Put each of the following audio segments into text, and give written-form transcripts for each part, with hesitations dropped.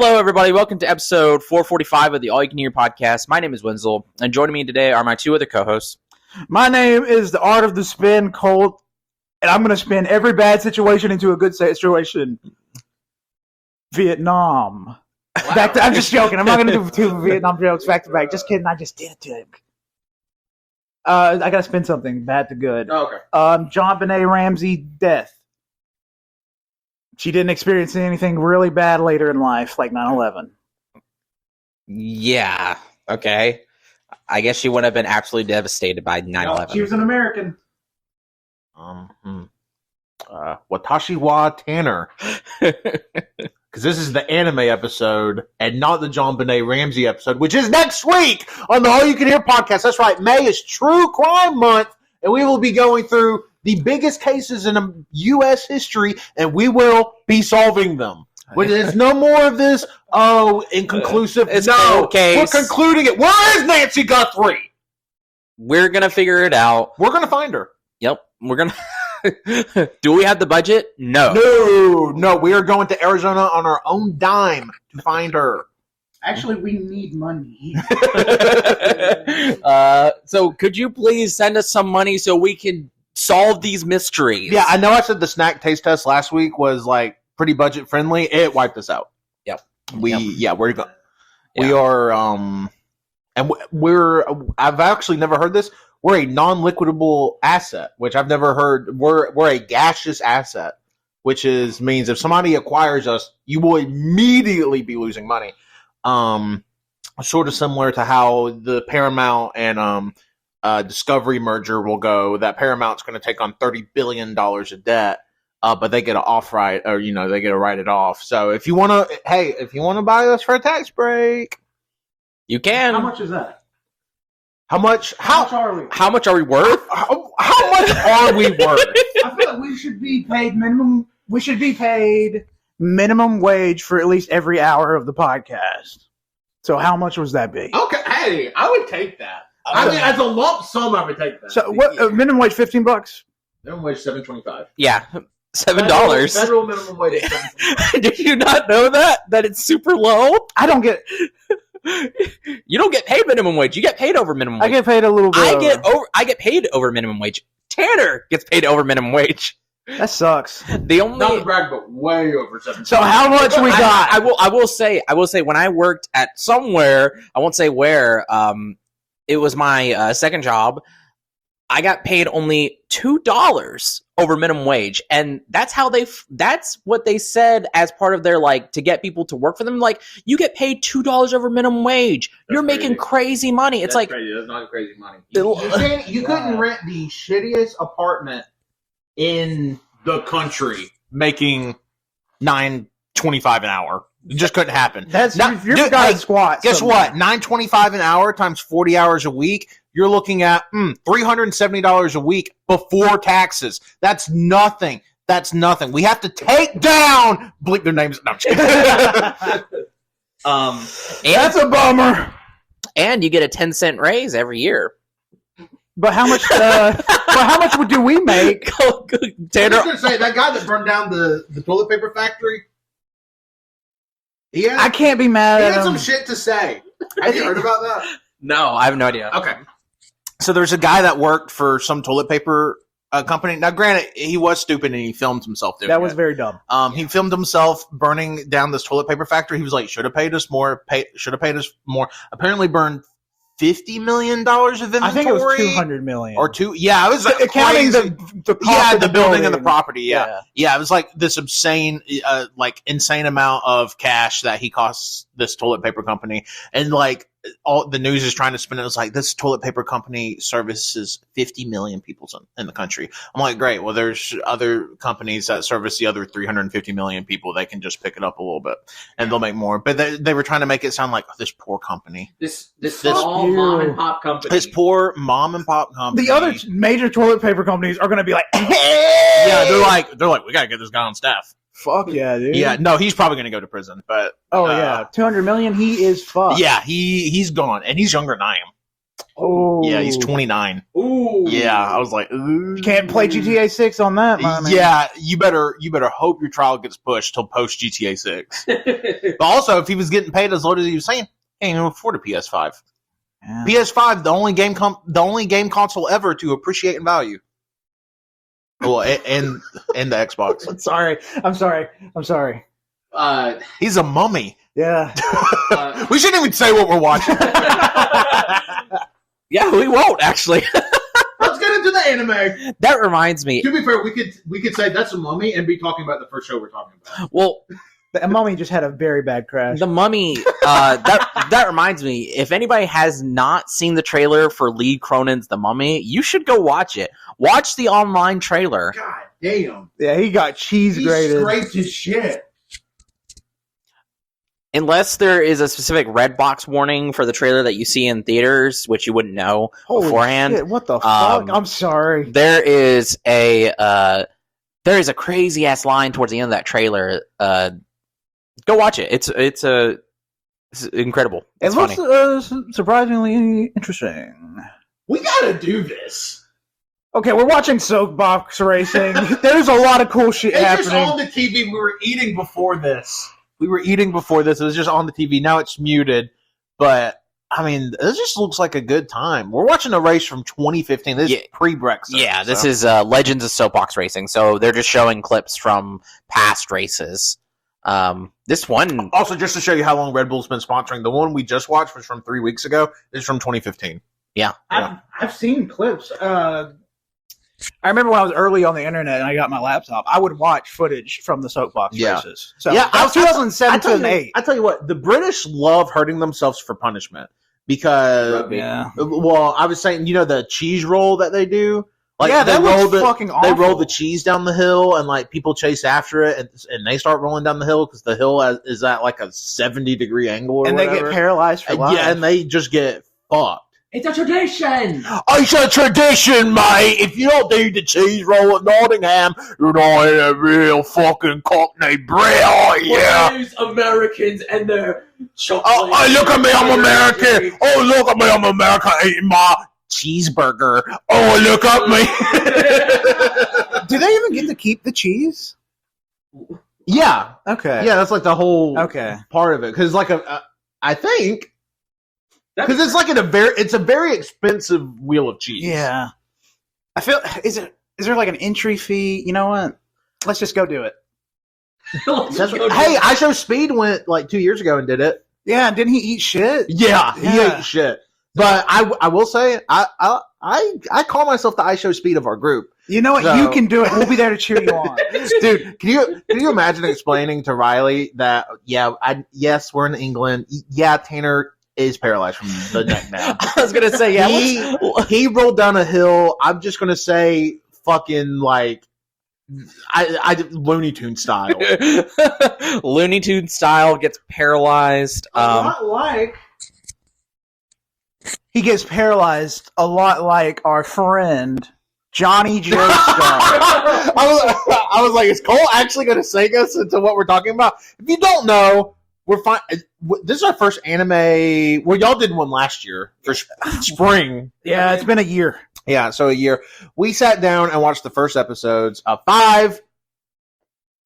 Hello, everybody. Welcome to episode 445 of the All You Can Hear podcast. My name is Wenzel, and joining me today are my two other co-hosts. My name is the Art of the Spin, Colt, and I'm going to spin every bad situation into a good situation. Vietnam. Wow. I'm just joking. I'm not going to do two Vietnam jokes back to back. Just kidding. I just did it to him. I got to spin something bad to good. Oh, okay. John Benet Ramsey death. She didn't experience anything really bad later in life, like 9/11. Yeah. Okay. I guess she would have been absolutely devastated by 9/11. No, she was an American. Watashi wa Tanner. Because this is the anime episode and not the John Benet Ramsey episode, which is next week on the All You Can Hear podcast. That's right. May is True Crime Month, and we will be going through the biggest cases in U.S. history, and we will be solving them. There's no more of this, inconclusive. It's no case. We're concluding it. Where is Nancy Guthrie? We're going to figure it out. We're going to find her. Yep. We're going to... Do we have the budget? No. No. We are going to Arizona on our own dime to find her. Actually, we need money. So could you please send us some money so we can solve these mysteries? Yeah, I know I said the snack taste test last week was like pretty budget friendly. It wiped us out. Yep. We are, I've actually never heard this. We're a non-liquidable asset, which I've never heard. We're a gaseous asset, which means if somebody acquires us, you will immediately be losing money. Sort of similar to how the Paramount and Discovery merger will go. That Paramount's going to take on $30 billion of debt, but they get they get to write it off. So if you want to buy us for a tax break, you can. How much is that? How much are we? How much are we worth? How much are we worth? I feel like we should be paid minimum. We should be paid minimum wage for at least every hour of the podcast. So how much was that be? Okay, hey, I would take that. I mean, as a lump sum, I would take that. So what? Minimum wage $15. Minimum wage $7.25. Yeah, $7. Federal minimum wage. Did you not know that it's super low? I don't get. You don't get paid minimum wage. You get paid over minimum wage. I get paid a little bit. I get paid over minimum wage. Tanner gets paid over minimum wage. That sucks. Not to brag, but way over 7. So how much we got? I will say when I worked at somewhere, I won't say where. It was my second job. I got paid only $2 over minimum wage, and that's what they said as part of their to get people to work for them. Like, you get paid $2 over minimum wage. You're making crazy money. It's crazy. That's not crazy money. You couldn't rent the shittiest apartment in the country making $9.25 an hour. It just couldn't happen. That's you're got to squat. Guess what? $9.25 an hour times 40 hours a week. You're looking at $370 a week before taxes. That's nothing. We have to take down. Bleep their names. No, that's a bummer. And you get a 10-cent raise every year. But how much? How much do we make? Tanner, I was going to say that guy that burned down the toilet paper factory. I can't be mad at him. He had some shit to say. Have you heard about that? No, I have no idea. Okay. So there's a guy that worked for some toilet paper company. Now, granted, he was stupid and he filmed himself doing that. Was very dumb. He filmed himself burning down this toilet paper factory. He was like, should have paid us more. Apparently burned $50 million of inventory. I think it was $200 million. Or two. Yeah, it was counting the cost of the building and the property. Yeah. It was like this insane amount of cash that he costs this toilet paper company. And all the news is trying to spin it. It's like, this toilet paper company services 50 million people in the country. I'm like, great. Well, there's other companies that service the other 350 million people. They can just pick it up a little bit and they'll make more. But they were trying to make it sound like this poor company. This small mom and pop company. This poor mom and pop company. The other major toilet paper companies are going to be like, hey! Yeah, they're like, we got to get this guy on staff. Fuck yeah, dude. Yeah, no, he's probably going to go to prison. But yeah, $200 million. He is fucked. Yeah, he's gone, and he's younger than I am. Oh, Yeah, he's 29. Ooh. Yeah, I was like, ooh. You can't play GTA 6 on that, my man. Yeah, you better hope your trial gets pushed till post GTA 6. But also, if he was getting paid as low as he was saying, he ain't even afford a PS5. Yeah. PS5, the only game console ever to appreciate in value. Well, and the Xbox. I'm sorry. He's a mummy. Yeah. We shouldn't even say what we're watching. Yeah, we won't actually. Let's get into the anime. That reminds me. To be fair, we could say that's a mummy and be talking about the first show we're talking about. Well, The Mummy just had a very bad crash. The Mummy. That reminds me. If anybody has not seen the trailer for Lee Cronin's The Mummy, you should go watch it. Watch the online trailer. God damn. Yeah, he got cheese graded. scraped his shit. Unless there is a specific red box warning for the trailer that you see in theaters, which you wouldn't know Holy beforehand. shit, what the fuck? I'm sorry. There is a crazy ass line towards the end of that trailer. Go watch it. It's incredible. It's It looks funny. surprisingly interesting. We gotta do this. Okay, we're watching soapbox racing. There's a lot of cool shit It's happening. just on the TV. We were eating before this. It was just on the TV. Now it's muted. But, I mean, this just looks like a good time. We're watching a race from 2015. This is pre-Brexit. Yeah, this is Legends of Soapbox Racing. So they're just showing clips from past races. This one... Also, just to show you how long Red Bull's been sponsoring, the one we just watched was from 3 weeks ago. This is from 2015. Yeah. I've seen clips. I remember when I was early on the internet and I got my laptop, I would watch footage from the soapbox races. So Yeah, that was 2007 to 2008. I tell you what, the British love hurting themselves for punishment because, Yeah. well, I was saying, you know, the cheese roll that they do? Like, Yeah, they that roll looks fucking awful. They roll the cheese down the hill and, like, people chase after it and they start rolling down the hill because the hill is at, like, a 70-degree angle or And whatever. they get paralyzed for life. Yeah, and they just get fucked. It's a tradition! It's a tradition, mate. If you don't do the cheese roll at Nottingham, you're not in a real fucking Cockney Brit, are you? Those Americans and their chocolate. Oh, look at me, I'm American. Oh, look at me, I'm American eating my cheeseburger. Oh, look at me. Do they even get to keep the cheese? Yeah. Okay. Yeah, that's like the whole Okay. part of it. Because, like, I think... Because it's like it's a very expensive wheel of cheese. Yeah. I feel is there like an entry fee? You know what? Let's just go do it. Hey, I Show Speed went like 2 years ago and did it. Yeah, didn't he eat shit? Yeah, he Yeah. ate shit. But I will say I call myself the I Show Speed of our group. You know what? So- You can do it. We'll be there to cheer you on. Dude, can you imagine explaining to Riley that yes, we're in England. Yeah, Tanner is paralyzed from the neck down. I was gonna say, yeah. He rolled down a hill. I'm just gonna say fucking like I Looney Tune style. Looney Tune style gets paralyzed. He gets paralyzed a lot like our friend Johnny Joestar. I was like, is Cole actually going to sing us into what we're talking about? If you don't know, we're fine. This is our first anime. Well, y'all did one last year for spring. Yeah, it's been a year. Yeah, so a year. We sat down and watched the first episodes of 5.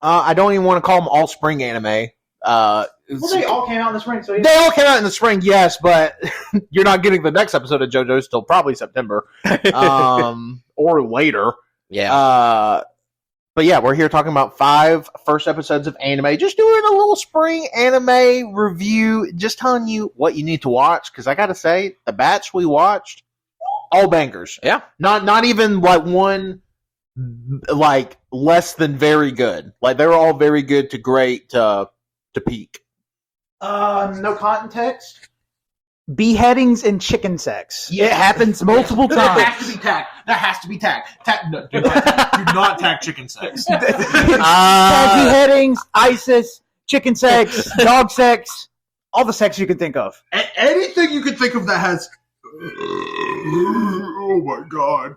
I don't even want to call them all spring anime. Well, they all came out in the spring, so yeah. They all came out in the spring, yes, but you're not getting the next episode of JoJo's till probably September, or later. Yeah. But yeah, we're here talking about 5 first episodes of anime. Just doing a little spring anime review. Just telling you what you need to watch. Because I got to say, the batch we watched, all bangers. Yeah. Not even like one, like less than very good. Like they were all very good to great to peak. No context. Beheadings and chicken sex. Yeah. It happens multiple That times. has to be tagged. That has to be tagged. No, do not tag chicken sex. Tag beheadings, ISIS, chicken sex, dog sex, all the sex you can think of. Anything you could think of that has. Oh my god!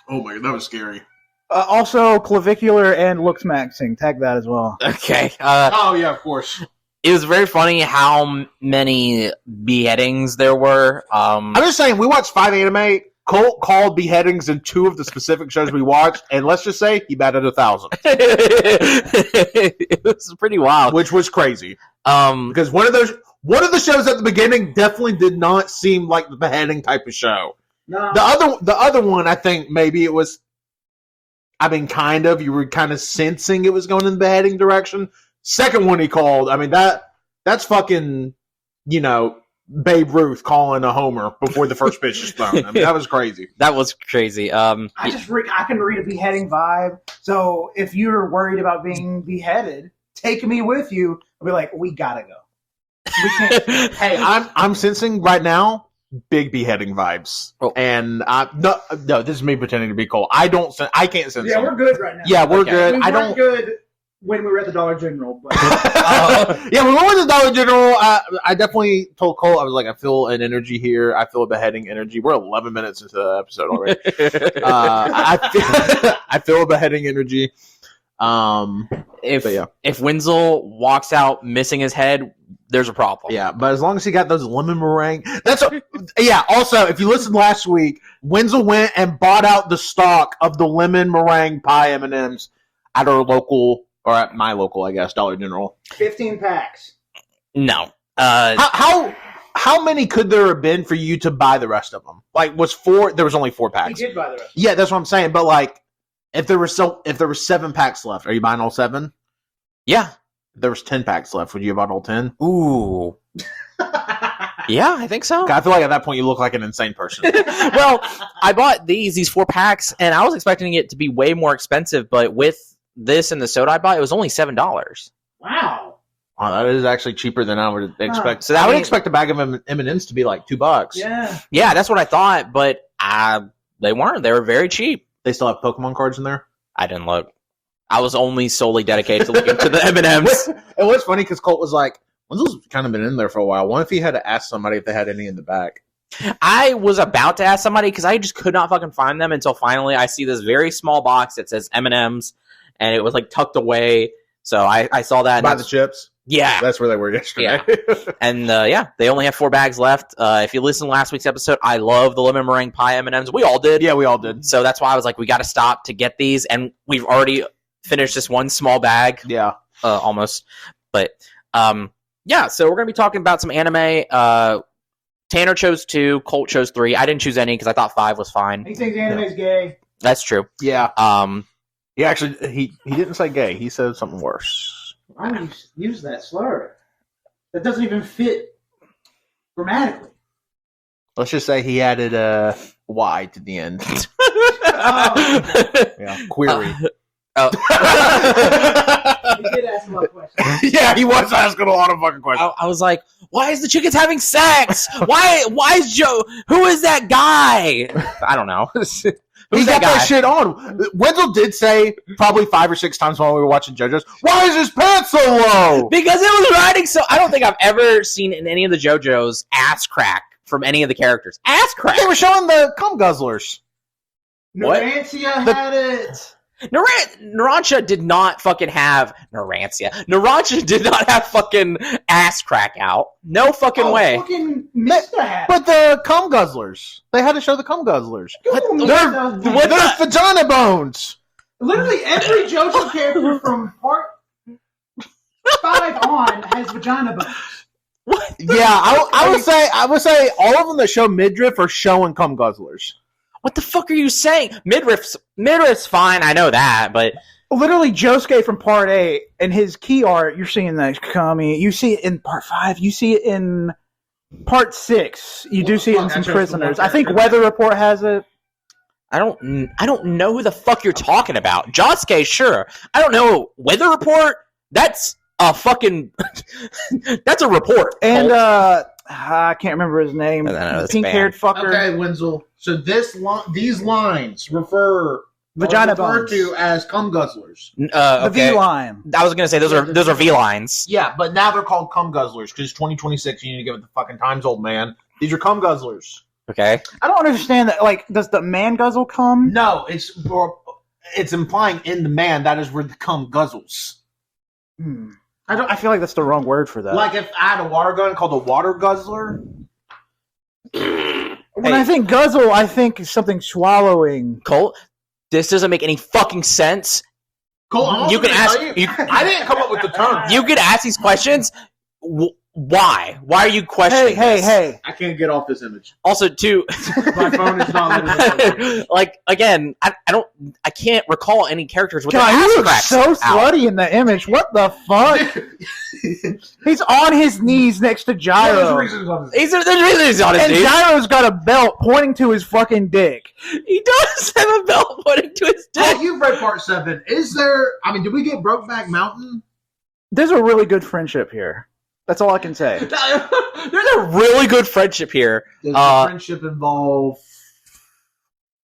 Oh my god, that was scary. Also, clavicular and looks maxing. Tag that as well. Okay. Oh yeah, of course. it was very funny how many beheadings there were. I'm just saying, we watched 5 anime. Colt called beheadings in 2 of the specific shows we watched, and let's just say he batted 1,000. It was pretty wild, which was crazy. Because one of the shows at the beginning definitely did not seem like the beheading type of show. No. The other one, I think maybe it was. I mean, kind of. You were kind of sensing it was going in the beheading direction. Second one he called. I mean that's fucking, Babe Ruth calling a homer before the first pitch is thrown. I mean, that was crazy. That was crazy. I can read a beheading vibe. So if you're worried about being beheaded, take me with you. I'll be like, we gotta go. We can't. Hey, I'm sensing right now big beheading vibes. Oh. And no, this is me pretending to be Cole. I can't sense. Yeah, them. we're good right now. Yeah, we're good. We I weren't don't. good when we were at the Dollar General. But Yeah, when we went to the Dollar General, I definitely told Cole, I was like, I feel an energy here. I feel a beheading energy. We're 11 minutes into the episode already. I feel a beheading energy. If Wenzel walks out missing his head, there's a problem. Yeah, but as long as he got those lemon meringue, yeah. Also, if you listened last week, Wenzel went and bought out the stock of the lemon meringue pie M&Ms at our local, or at my local, I guess, Dollar General. 15 packs. No. How many could there have been for you to buy the rest of them? Like, there was only 4 packs. He did buy the rest. Yeah, that's what I'm saying. But like, if there were 7 packs left, are you buying all 7? Yeah. If there was 10 packs left, would you have bought all 10? Ooh. Yeah, I think so. I feel like at that point you look like an insane person. Well, I bought these 4 packs, and I was expecting it to be way more expensive, but with this and the soda I bought, it was only $7. Wow. Oh, that is actually cheaper than I would expect. So I would expect a bag of M&Ms to be like $2. Yeah. Yeah, that's what I thought, but they weren't. They were very cheap. They still have Pokemon cards in there? I didn't look. I was only solely dedicated to looking to the M&Ms. It was funny because Colt was like, Wenzel's kind of been in there for a while. What if he had to ask somebody if they had any in the back? I was about to ask somebody because I just could not fucking find them until finally I see this very small box that says M&Ms, and it was like tucked away. So I saw that. Buy the chips? Yeah. That's where they were yesterday. Yeah. And they only have 4 bags left. If you listen to last week's episode, I love the lemon meringue pie M&Ms. We all did. Yeah, we all did. So that's why I was like, we got to stop to get these, and we've already finished this one small bag. Yeah. Almost. But yeah, so we're going to be talking about some anime. Tanner chose 2, Colt chose 3. I didn't choose any because I thought 5 was fine. He thinks anime's gay. That's true. Yeah. He actually he didn't say gay. He said something worse. Why would you use that slur? That doesn't even fit grammatically. Let's just say he added a Y to the end. Yeah. Query. He did ask a lot of questions. Yeah, he was asking a lot of fucking questions. I was like, why is the chickens having sex? Why is Joe? Who is that guy? I don't know. He got that shit on. Wenzel did say probably 5 or 6 times while we were watching JoJo's, why is his pants so low? Because it was riding so... I don't think I've ever seen in any of the JoJo's ass crack from any of the characters. Ass crack! They were showing the cum guzzlers. What? Narancia had it. Narancia did not fucking have... Narancia did not have fucking ass crack out. No fucking way. Fucking Mista had it. But the cum guzzlers. They had to show the cum guzzlers. They're vagina bones. Literally every JoJo character from part 5 on has vagina bones. What? Yeah, I would say all of them that show midriff are showing cum guzzlers. What the fuck are you saying? Midriff's fine, I know that, but... Literally, Josuke from part 8 and his key art, you're seeing that coming. You see it in part 5. You see it in part 6. You do see it in some prisoners. I think Weather Report has it. I don't know who the fuck you're talking about. Josuke, sure. I don't know. Weather Report? That's a fucking... that's a report. And, I can't remember his name. Pink-haired fucker. Okay, Wenzel. So these lines refer vagina referred bones to as cum guzzlers. Okay. The V line. I was gonna say those are V lines. Yeah, but now they're called cum guzzlers because it's 2026. You need to give it the fucking times, old man. These are cum guzzlers. Okay. I don't understand that. Like, does the man guzzle cum? No, it's implying in the man that is where the cum guzzles. I I feel like that's the wrong word for that. Like if I had a water gun called a water guzzler. When I think guzzle, I think something swallowing. Colt, this doesn't make any fucking sense. Colt, You can ask. I didn't come up with the term. You could ask these questions. Why? Why are you questioning? Hey! I can't get off this image. Also, too, My phone is not letting me. like again, I can't recall any characters with God, their he ass looks cracks so out. slutty in the image. What the fuck? He's on his knees next to Gyro. There's reasons on his And knees. Gyro's got a belt pointing to his fucking dick. He does have a belt pointing to his dick. Oh, you've read part 7. Is there? I mean, did we get Brokeback Mountain? There's a really good friendship here. That's all I can say. There's a really good friendship here. Does the friendship involve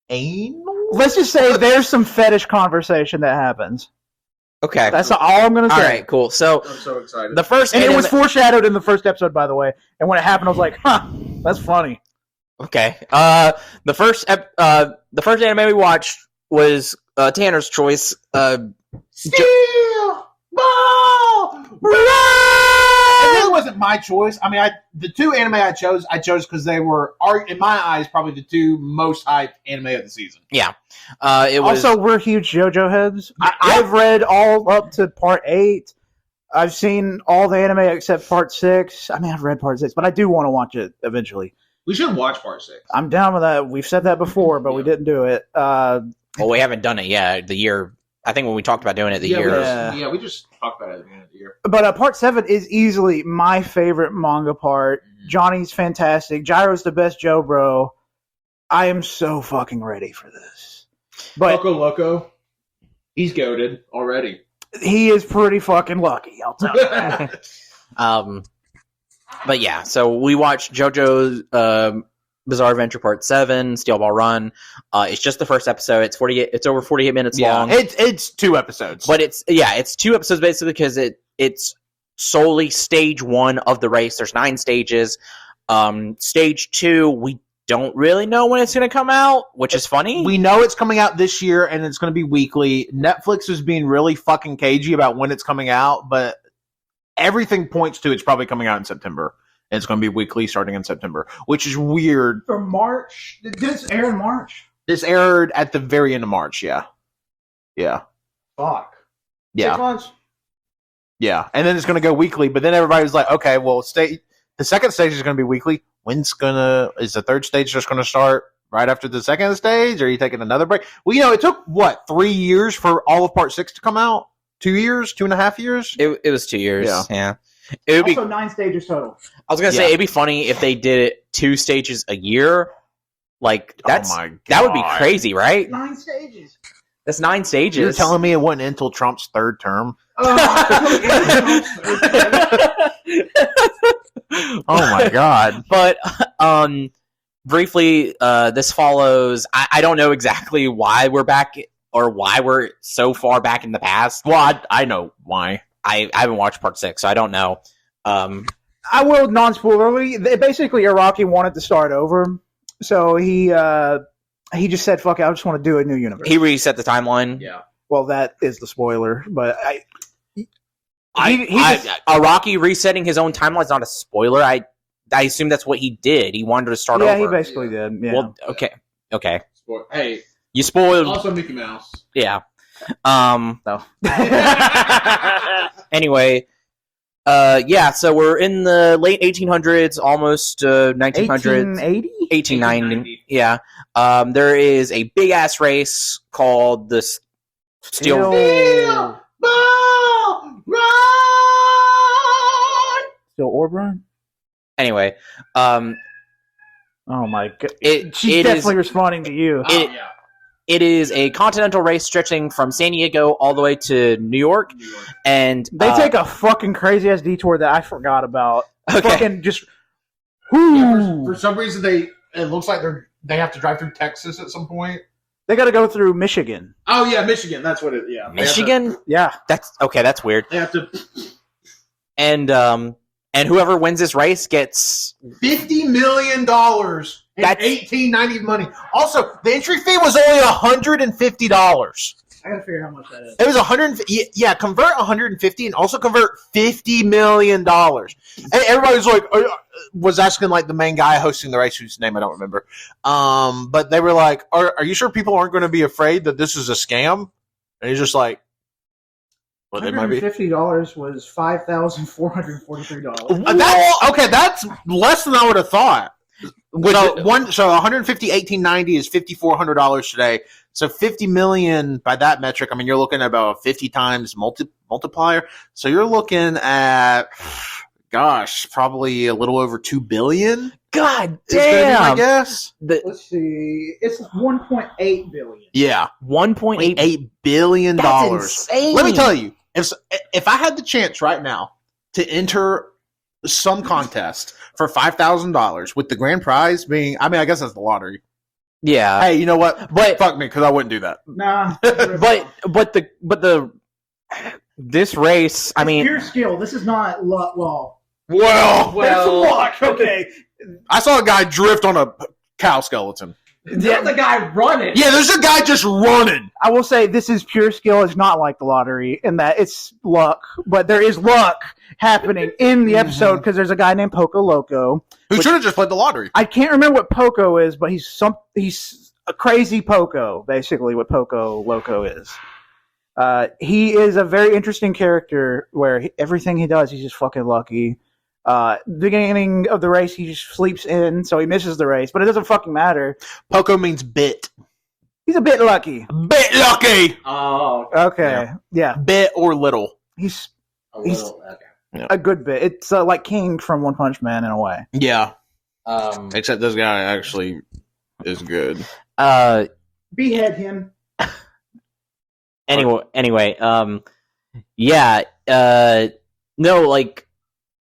anal? Let's just say there's some fetish conversation that happens. Okay. That's all I'm going to say. All right, cool. So I'm so excited. the first And it anime- was foreshadowed in the first episode, by the way. And when it happened, I was like, huh, that's funny. Okay. The first anime we watched was Tanner's choice. Steel ball run! It really wasn't my choice. I mean, the two anime I chose because they were, in my eyes, probably the two most hyped anime of the season. Yeah. It was Also, we're huge JoJo heads. I've read all up to part 8. I've seen all the anime except part 6. I mean, I've read part 6, but I do want to watch it eventually. We should watch part 6. I'm down with that. We've said that before, but we didn't do it. well, we haven't done it yet. The year. I think when we talked about doing it, we just talked about it at the beginning of the year. But part 7 is easily my favorite manga part. Johnny's fantastic. Gyro's the best Joe bro. I am so fucking ready for this. But Loco, he's goated already. he is pretty fucking lucky, I'll tell you that. But yeah, so we watched JoJo's Bizarre Adventure Part 7, Steel Ball Run. It's just the first episode. It's over 48 minutes long. It's 2 episodes. But it's 2 episodes basically because it's solely stage 1 of the race. There's 9 stages. Stage 2, we don't really know when it's going to come out, which is funny. We know it's coming out this year and it's going to be weekly. Netflix is being really fucking cagey about when it's coming out, but everything points to it's probably coming out in September. And it's going to be weekly starting in September, which is weird. From March? Did this air in March? This aired at the very end of March, yeah. Yeah. Fuck. Yeah. 6 months? Yeah. And then it's going to go weekly, but then everybody was like, okay, well, the second stage is going to be weekly. Is the third stage just going to start right after the second stage? Or are you taking another break? Well, it took, 3 years for all of part 6 to come out? 2 years? 2.5 years? It was 2 years. Yeah. It would Also be. 9 stages total. I was gonna say it'd be funny if they did it 2 stages a year. Like that would be crazy, right? 9 stages. That's 9 stages. You're telling me it wasn't until Trump's third term? Oh my god. But briefly, this follows. I don't know exactly why we're back or why we're so far back in the past. Well, I know why. I haven't watched part 6, so I don't know. I will non-spoilerly. Basically, Iraqi wanted to start over, so he just said, "Fuck it, I just want to do a new universe." He reset the timeline. Yeah. Well, that is the spoiler, but Iraqi resetting his own timeline is not a spoiler. I assume that's what he did. He wanted to start over. Yeah, he basically did. Yeah. Well, okay. Hey, You spoiled. also Mickey Mouse. Yeah. No. Anyway, so we're in the late 1800s, almost 1900s. 1880? 1890. Yeah. There is a big ass race called the Steel. Ball Run! Still Orb Run? Anyway, Oh my god. She's it definitely is- responding to you. It is a continental race stretching from San Diego all the way to New York, and They take a fucking crazy ass detour that I forgot about. Okay. Fucking just. Yeah, for some reason, it looks like they have to drive through Texas at some point. They got to go through Michigan. Oh yeah, Michigan. That's what it. Yeah, Michigan. Yeah. That's okay. That's weird. They have to. And whoever wins this race gets $50 million. That's That's- $18.90 money. Also, the entry fee was only $150. I gotta figure out how much that is. It was 100. Yeah, convert 150 and also convert $50 million. And everybody was like, was asking like the main guy hosting the race, whose name I don't remember. But they were like, "Are you sure people aren't going to be afraid that this is a scam?" And he's just like, "Well, they might be." $150 was $5,443. Okay, that's less than I would have thought. So 150 1890 is $5,400 today. So 50 million by that metric. I mean, you're looking at about 50 times multiplier. So you're looking at, gosh, probably a little over 2 billion. God damn! I guess. Let's see. It's 1.8 billion. Yeah, 1.8 billion dollars. Insane. Let me tell you, if I had the chance right now to enter some contest for $5,000 with the grand prize being, I mean, I guess that's the lottery. Yeah. Hey, you know what? But fuck me, because I wouldn't do that. Nah. This race, I mean, pure skill. This is not luck. Well, Well, some luck. Okay. I saw a guy drift on a cow skeleton. There's a guy running. Yeah, there's a guy just running. I will say this is pure skill. It's not like the lottery in that it's luck, but there is luck happening in the episode because there's a guy named Poco Loco Who should have just played the lottery. I can't remember what Poco is, but he's a crazy Poco, basically what Poco Loco is. He is a very interesting character where everything he does, he's just fucking lucky. Beginning of the race, he just sleeps in, so he misses the race, but it doesn't fucking matter. Poco means bit. He's a bit lucky. Bit lucky. oh, Okay, yeah. Bit or little. He's okay. a good bit. It's like King from One Punch Man in a way. Yeah. Um, Except this guy actually is good. Behead him. Anyway, yeah, no, like,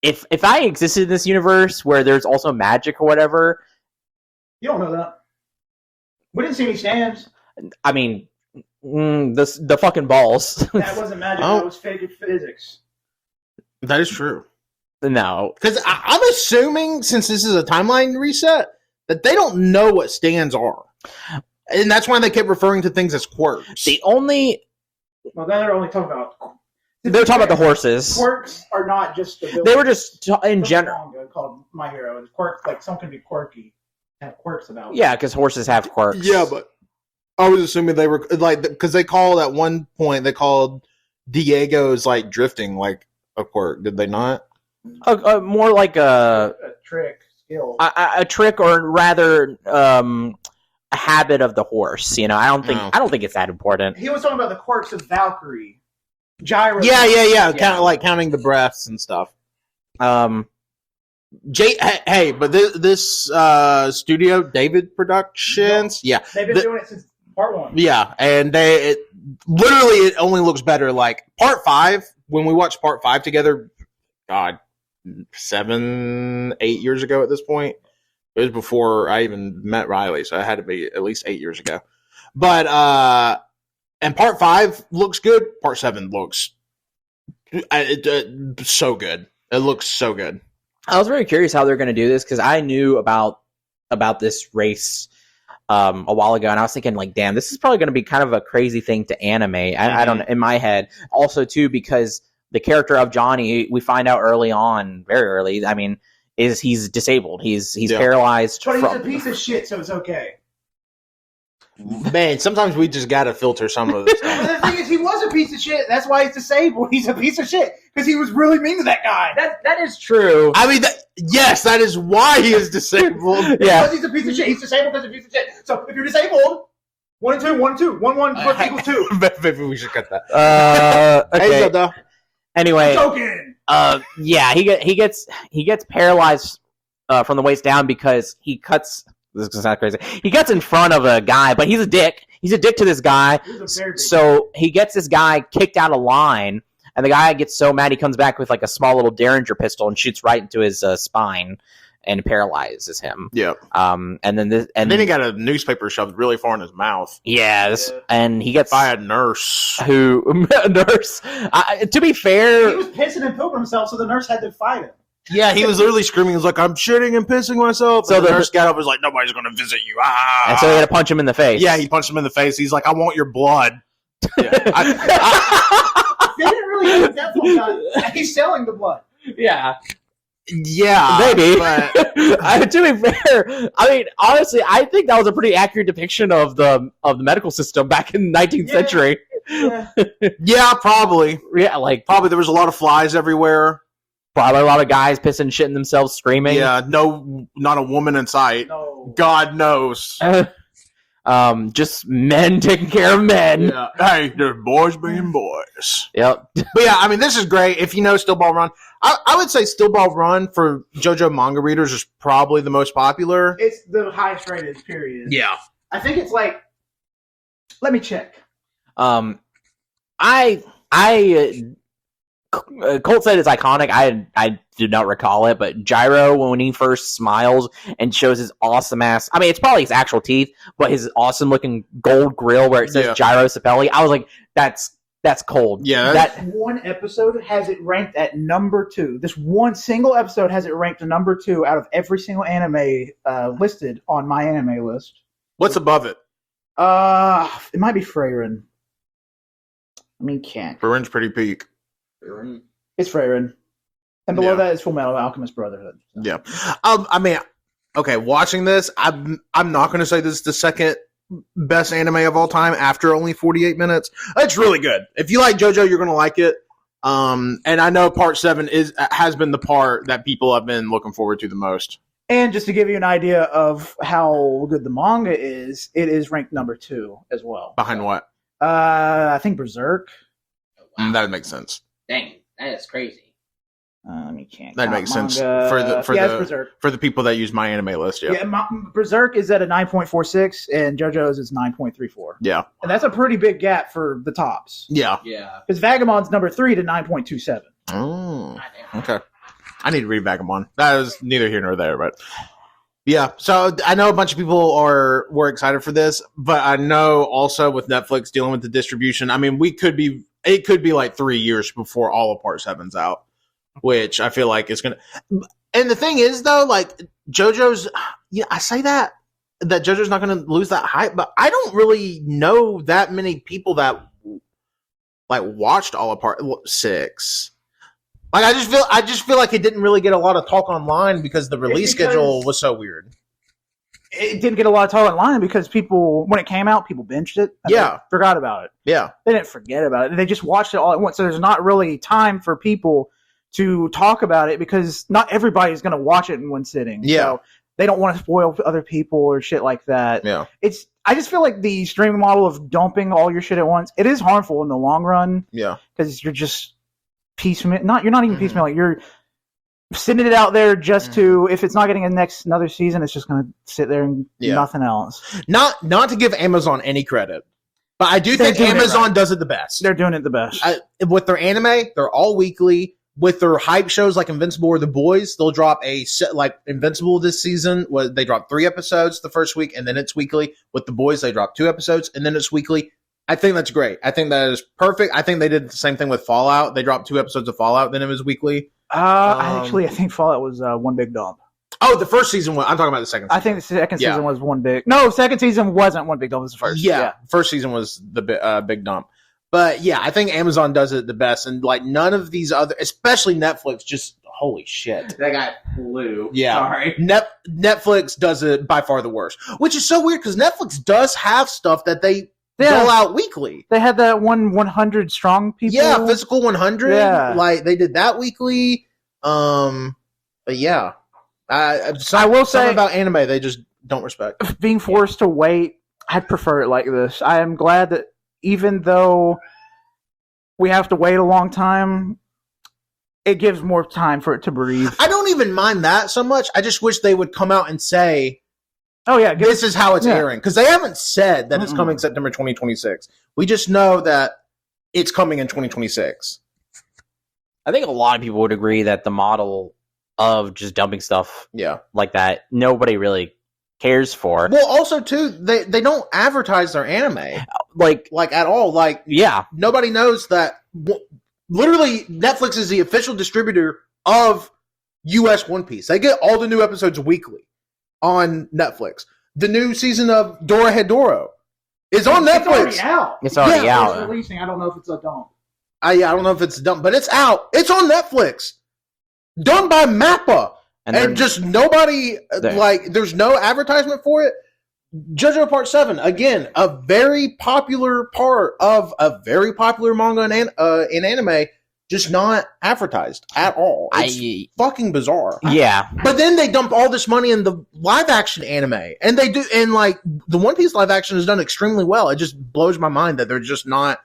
if I existed in this universe where there's also magic or whatever, You don't know that. We didn't see any stands. I mean, the fucking balls. That wasn't magic. Oh. That was fake physics. That is true. No, Because I'm assuming, since this is a timeline reset, that they don't know what stands are. And that's why they kept referring to things as quirks. Well, then they're only talking about. They're talking about the horses. Quirks are not just the. They were just in general. Manga called My Hero. And quirks, like some can be quirky, have quirks about. Yeah, because horses have quirks. Yeah, but I was assuming they were like, because they called at one point, they called Diego's like drifting like a quirk. Did they not? More like a trick skill. a trick, or rather, a habit of the horse. You know, I don't think it's that important. He was talking about the quirks of Valkyrie. Gyro. Yeah. Kind of like counting the breaths and stuff. But this studio, David Productions, yeah, They've been doing it since part 1. yeah, and it only looks better. Like part 5, when we watched part 5 together, God, 7-8 years ago at this point. It was before I even met Riley, so it had to be at least 8 years ago. But and part 5 looks good. Part 7 looks so good. It looks so good. I was very curious how they're going to do this because I knew about this race a while ago, and I was thinking, like, damn, this is probably going to be kind of a crazy thing to animate. I don't, in my head. Also, too, because the character of Johnny, we find out early on, very early. I mean, he's disabled. He's paralyzed. But he's a piece of shit, so it's okay. Man, sometimes we just gotta filter some of this stuff. But the thing is, he was a piece of shit. That's why he's disabled. He's a piece of shit because he was really mean to that guy. That is true. I mean, yes, that is why he is disabled. Yeah, because he's a piece of shit. He's disabled because he's a piece of shit. So if you're disabled, 1 and 2, 1 and 2, 1 1 equals 2. Maybe we should cut that. Okay. Hey, Zelda. Anyway, Joking. Yeah, he gets paralyzed from the waist down because he cuts. This is not crazy. He gets in front of a guy, but he's a dick. He's a dick to this guy. So he gets this guy kicked out of line, and the guy gets so mad he comes back with like a small little Derringer pistol and shoots right into his spine and paralyzes him. Yeah. And then he got a newspaper shoved really far in his mouth. And he gets by a nurse. A nurse. To be fair, he was pissing and pooping himself, so the nurse had to fight him. Yeah, he was literally screaming. He was like, "I'm shitting and pissing myself." So the nurse got up and was like, "Nobody's going to visit you." And so they had to punch him in the face. Yeah, he punched him in the face. He's like, "I want your blood." Yeah. They didn't really use that one guy. He's selling the blood. Yeah. Yeah, Maybe. but To be fair, I mean, honestly, I think that was a pretty accurate depiction of the medical system back in the 19th century. Yeah. yeah, probably. Yeah, like Probably there was a lot of flies everywhere. probably a lot of guys pissing, shitting themselves, screaming. Yeah, no, not a woman in sight. No. God knows. Just men taking care of men. Yeah. Hey, they're boys being boys. Yep. But yeah, I mean, this is great. If you know Still Ball Run, I would say Still Ball Run for JoJo manga readers is probably the most popular. It's the highest rated, period. Yeah. I think it's like, let me check. Colt said it's iconic. I did not recall it, but Gyro, when he first smiles and shows his awesome ass, I mean, it's probably his actual teeth, but his awesome looking gold grill where it says Gyro Sapelli, I was like, that's cold. Yeah. That one episode has it ranked at number 2. This one single episode has it ranked number 2 out of every single anime listed on my anime list. What's above it? It might be Freyrin. I mean, can't. Freyrin's pretty peak. It's Freyrin. And below that is Full Metal Alchemist Brotherhood. So. Yeah. I mean, okay, watching this, I'm not going to say this is the second best anime of all time after only 48 minutes. It's really good. If you like JoJo, you're going to like it. And I know part 7 has been the part that people have been looking forward to the most. And just to give you an idea of how good the manga is, it is ranked number 2 as well. Behind what? I think Berserk. That makes sense. Dang, that is crazy. Let me can't. That count makes sense manga. for it's Berserk. for the people that use my anime list. Yeah. Berserk is at a 9.46 and JoJo's is 9.34. Yeah. And that's a pretty big gap for the tops. Yeah. Yeah. Because Vagabond's number 3 to 9.27. Oh. Okay. I need to read Vagabond. That is neither here nor there, but yeah. So I know a bunch of people were excited for this, but I know also with Netflix dealing with the distribution, I mean, it could be like 3 years before all of Part 7's out, which I feel like is going to. And the thing is, though, like JoJo's, I say that JoJo's not going to lose that hype, but I don't really know that many people that like watched all of Part 6. Like I just feel like it didn't really get a lot of talk online because the release schedule was so weird. It didn't get a lot of talk online because people, when it came out, people binged it. And they forgot about it. Yeah. They didn't forget about it. They just watched it all at once. So there's not really time for people to talk about it because not everybody's going to watch it in one sitting. Yeah. So they don't want to spoil other people or shit like that. Yeah. I just feel like the streaming model of dumping all your shit at once, it is harmful in the long run. Yeah. Because you're just piecemeal. You're not even piecemeal. You're sending it out there just to, if it's not getting another season, it's just going to sit there and nothing else. Not to give Amazon any credit, but I do think Amazon does it the best. They're doing it the best. With their anime, they're all weekly. With their hype shows like Invincible or The Boys, they'll drop a set, like Invincible this season. They dropped 3 episodes the first week, and then it's weekly. With The Boys, they drop 2 episodes, and then it's weekly. I think that's great. I think that is perfect. I think they did the same thing with Fallout. They dropped 2 episodes of Fallout, then it was weekly. I think Fallout was one big dump. Oh, the first season was. I'm talking about the second season. I think the second season was one big. No, second season wasn't one big dump. It was the first. Yeah. First season was the big dump. But yeah, I think Amazon does it the best, and like none of these other, especially Netflix, just holy shit. That guy flew. Yeah, sorry. Netflix does it by far the worst, which is so weird because Netflix does have stuff that they roll out weekly. They had that 100 strong people. Yeah, Physical 100. Yeah, like they did that weekly. But yeah, I will say about anime, they just don't respect. Being forced to wait, I'd prefer it like this. I am glad that even though we have to wait a long time, it gives more time for it to breathe. I don't even mind that so much. I just wish they would come out and say, "Oh yeah, this is how it's airing," because they haven't said that it's coming September 2026. We just know that it's coming in 2026. I think a lot of people would agree that the model of just dumping stuff like that, nobody really cares for. Well, also too, they don't advertise their anime like at all. Like nobody knows that. Literally, Netflix is the official distributor of US One Piece. They get all the new episodes weekly on Netflix. The new season of Dorohedoro It's on Netflix. It's already out. It's already It's out. releasing. I don't know if it's a dump. I don't know if it's done, but it's out. It's on Netflix. Done by Mappa. And just nobody, there's no advertisement for it. JoJo Part 7, again, a very popular part of a very popular manga in anime, just not advertised at all. It's fucking bizarre. Yeah. But then they dump all this money in the live action anime. And they do, and like, the One Piece live action is done extremely well. It just blows my mind that they're just not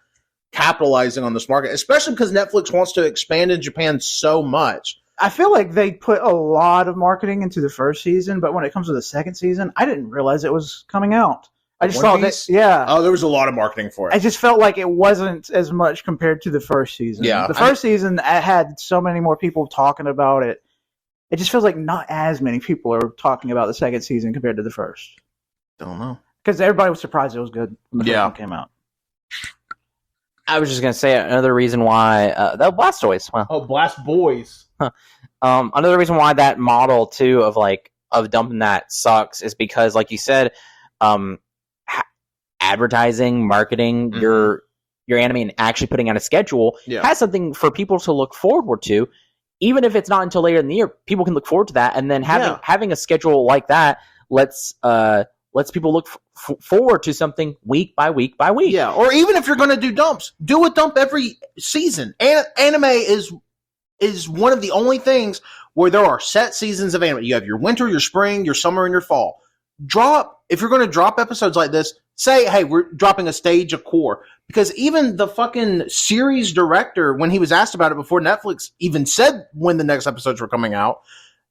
capitalizing on this market, especially because Netflix wants to expand in Japan so much. I feel like they put a lot of marketing into the first season, but when it comes to the second season, I didn't realize it was coming out. I just thought that, yeah. Oh, there was a lot of marketing for it. I just felt like it wasn't as much compared to the first season. Yeah. The first season had so many more people talking about it. It just feels like not as many people are talking about the second season compared to the first. Don't know. Because everybody was surprised it was good when the first one came out. I was just going to say another reason why the Blastoise. Well, oh, Blast Boys. Another reason why that model too of dumping that sucks is because, like you said, advertising, marketing, your anime, and actually putting out a schedule has something for people to look forward to. Even if it's not until later in the year, people can look forward to that, and then having a schedule like that lets people look forward to something week by week by week. Yeah, or even if you're going to do dumps, do a dump every season. Anime is one of the only things where there are set seasons of anime. You have your winter, your spring, your summer, and your fall. If you're going to drop episodes like this, say, hey, we're dropping a stage of core. Because even the fucking series director, when he was asked about it before Netflix even said when the next episodes were coming out,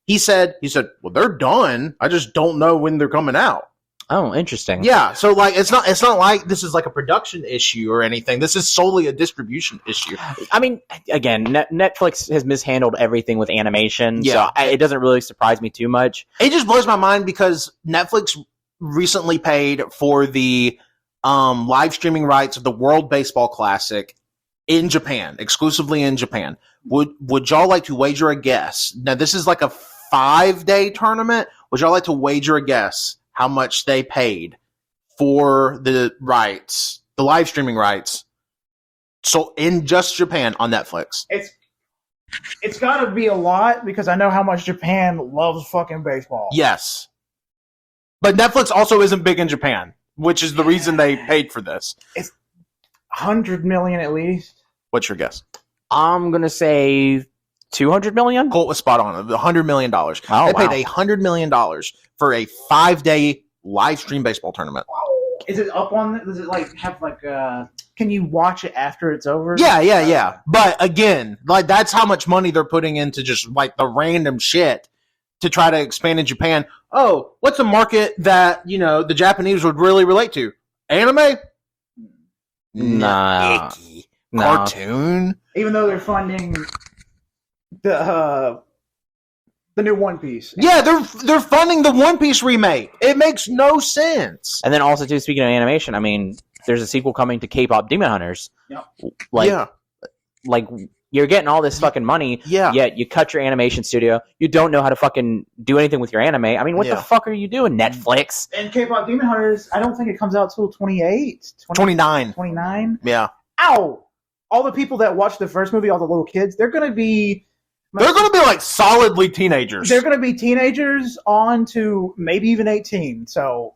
he said, well, they're done. I just don't know when they're coming out. Oh, interesting. Yeah, so like it's not like this is like a production issue or anything. This is solely a distribution issue. I mean, again, Netflix has mishandled everything with animation, so it doesn't really surprise me too much. It just blows my mind because Netflix recently paid for the live streaming rights of the World Baseball Classic in Japan, exclusively in Japan. Would y'all like to wager a guess? Now, this is like a 5-day tournament. Would y'all like to wager a guess how much they paid for the rights, the live streaming rights, so in just Japan on Netflix? It's got to be a lot because I know how much Japan loves fucking baseball. Yes. But Netflix also isn't big in Japan, which is the reason they paid for this. It's $100 million at least. What's your guess? I'm going to say $200 million? Colt was spot on. $100 million. Oh, they paid $100 million for a 5-day live stream baseball tournament. Is it up on? Does it like have like? Can you watch it after it's over? Yeah. But again, like that's how much money they're putting into just like the random shit to try to expand in Japan. Oh, what's a market that the Japanese would really relate to? Anime? Nah. Icky. Cartoon? Even though they're funding the new One Piece. Yeah, they're funding the One Piece remake. It makes no sense. And then also too, speaking of animation, I mean, there's a sequel coming to K-pop Demon Hunters. Yep. Like you're getting all this fucking money. Yeah. Yet you cut your animation studio. You don't know how to fucking do anything with your anime. I mean, what the fuck are you doing, Netflix? And K-pop Demon Hunters, I don't think it comes out till 29. 29? Yeah. Ow! All the people that watched the first movie, all the little kids, they're going to be like solidly teenagers. They're going to be teenagers on to maybe even 18. So,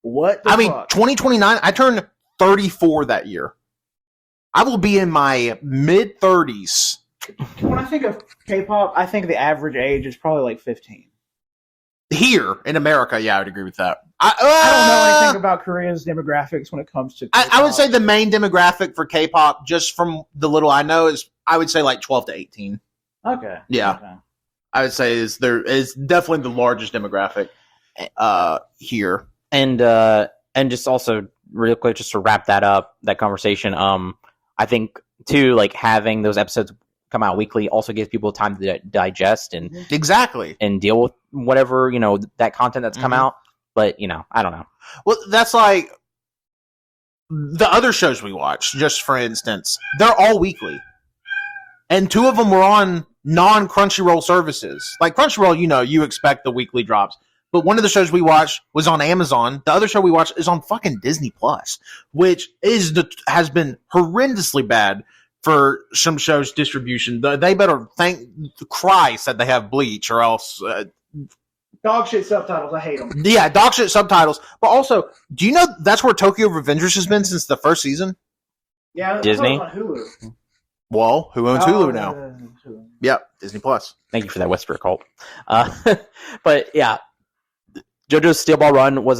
what the fuck? 2029, I turned 34 that year. I will be in my mid-30s. When I think of K-pop, I think the average age is probably like 15. Here in America, yeah, I would agree with that. I don't know anything about Korea's demographics when it comes to K-pop. I would say the main demographic for K-pop, just from the little I know, is I would say like 12 to 18. Okay. Yeah. Okay. I would say is definitely the largest demographic here. And just also real quick, just to wrap that conversation, I think too, like having those episodes come out weekly also gives people time to digest and exactly and deal with whatever that content that's come out. But I don't know. Well, that's like the other shows we watch. Just for instance, they're all weekly, and 2 of them were on non-Crunchyroll services. Like Crunchyroll, you expect the weekly drops, but one of the shows we watched was on Amazon. The other show we watched is on fucking Disney Plus, which has been horrendously bad for some shows' distribution. They better thank Christ that they have Bleach, or else. Dog shit subtitles. I hate them. Yeah, dog shit subtitles. But also, do you know that's where Tokyo Revengers has been since the first season? Yeah, Disney? On Hulu. Well, who owns Hulu now? Yep, Disney Plus. Thank you for that whisper, Colt. But yeah, JoJo's Steel Ball Run was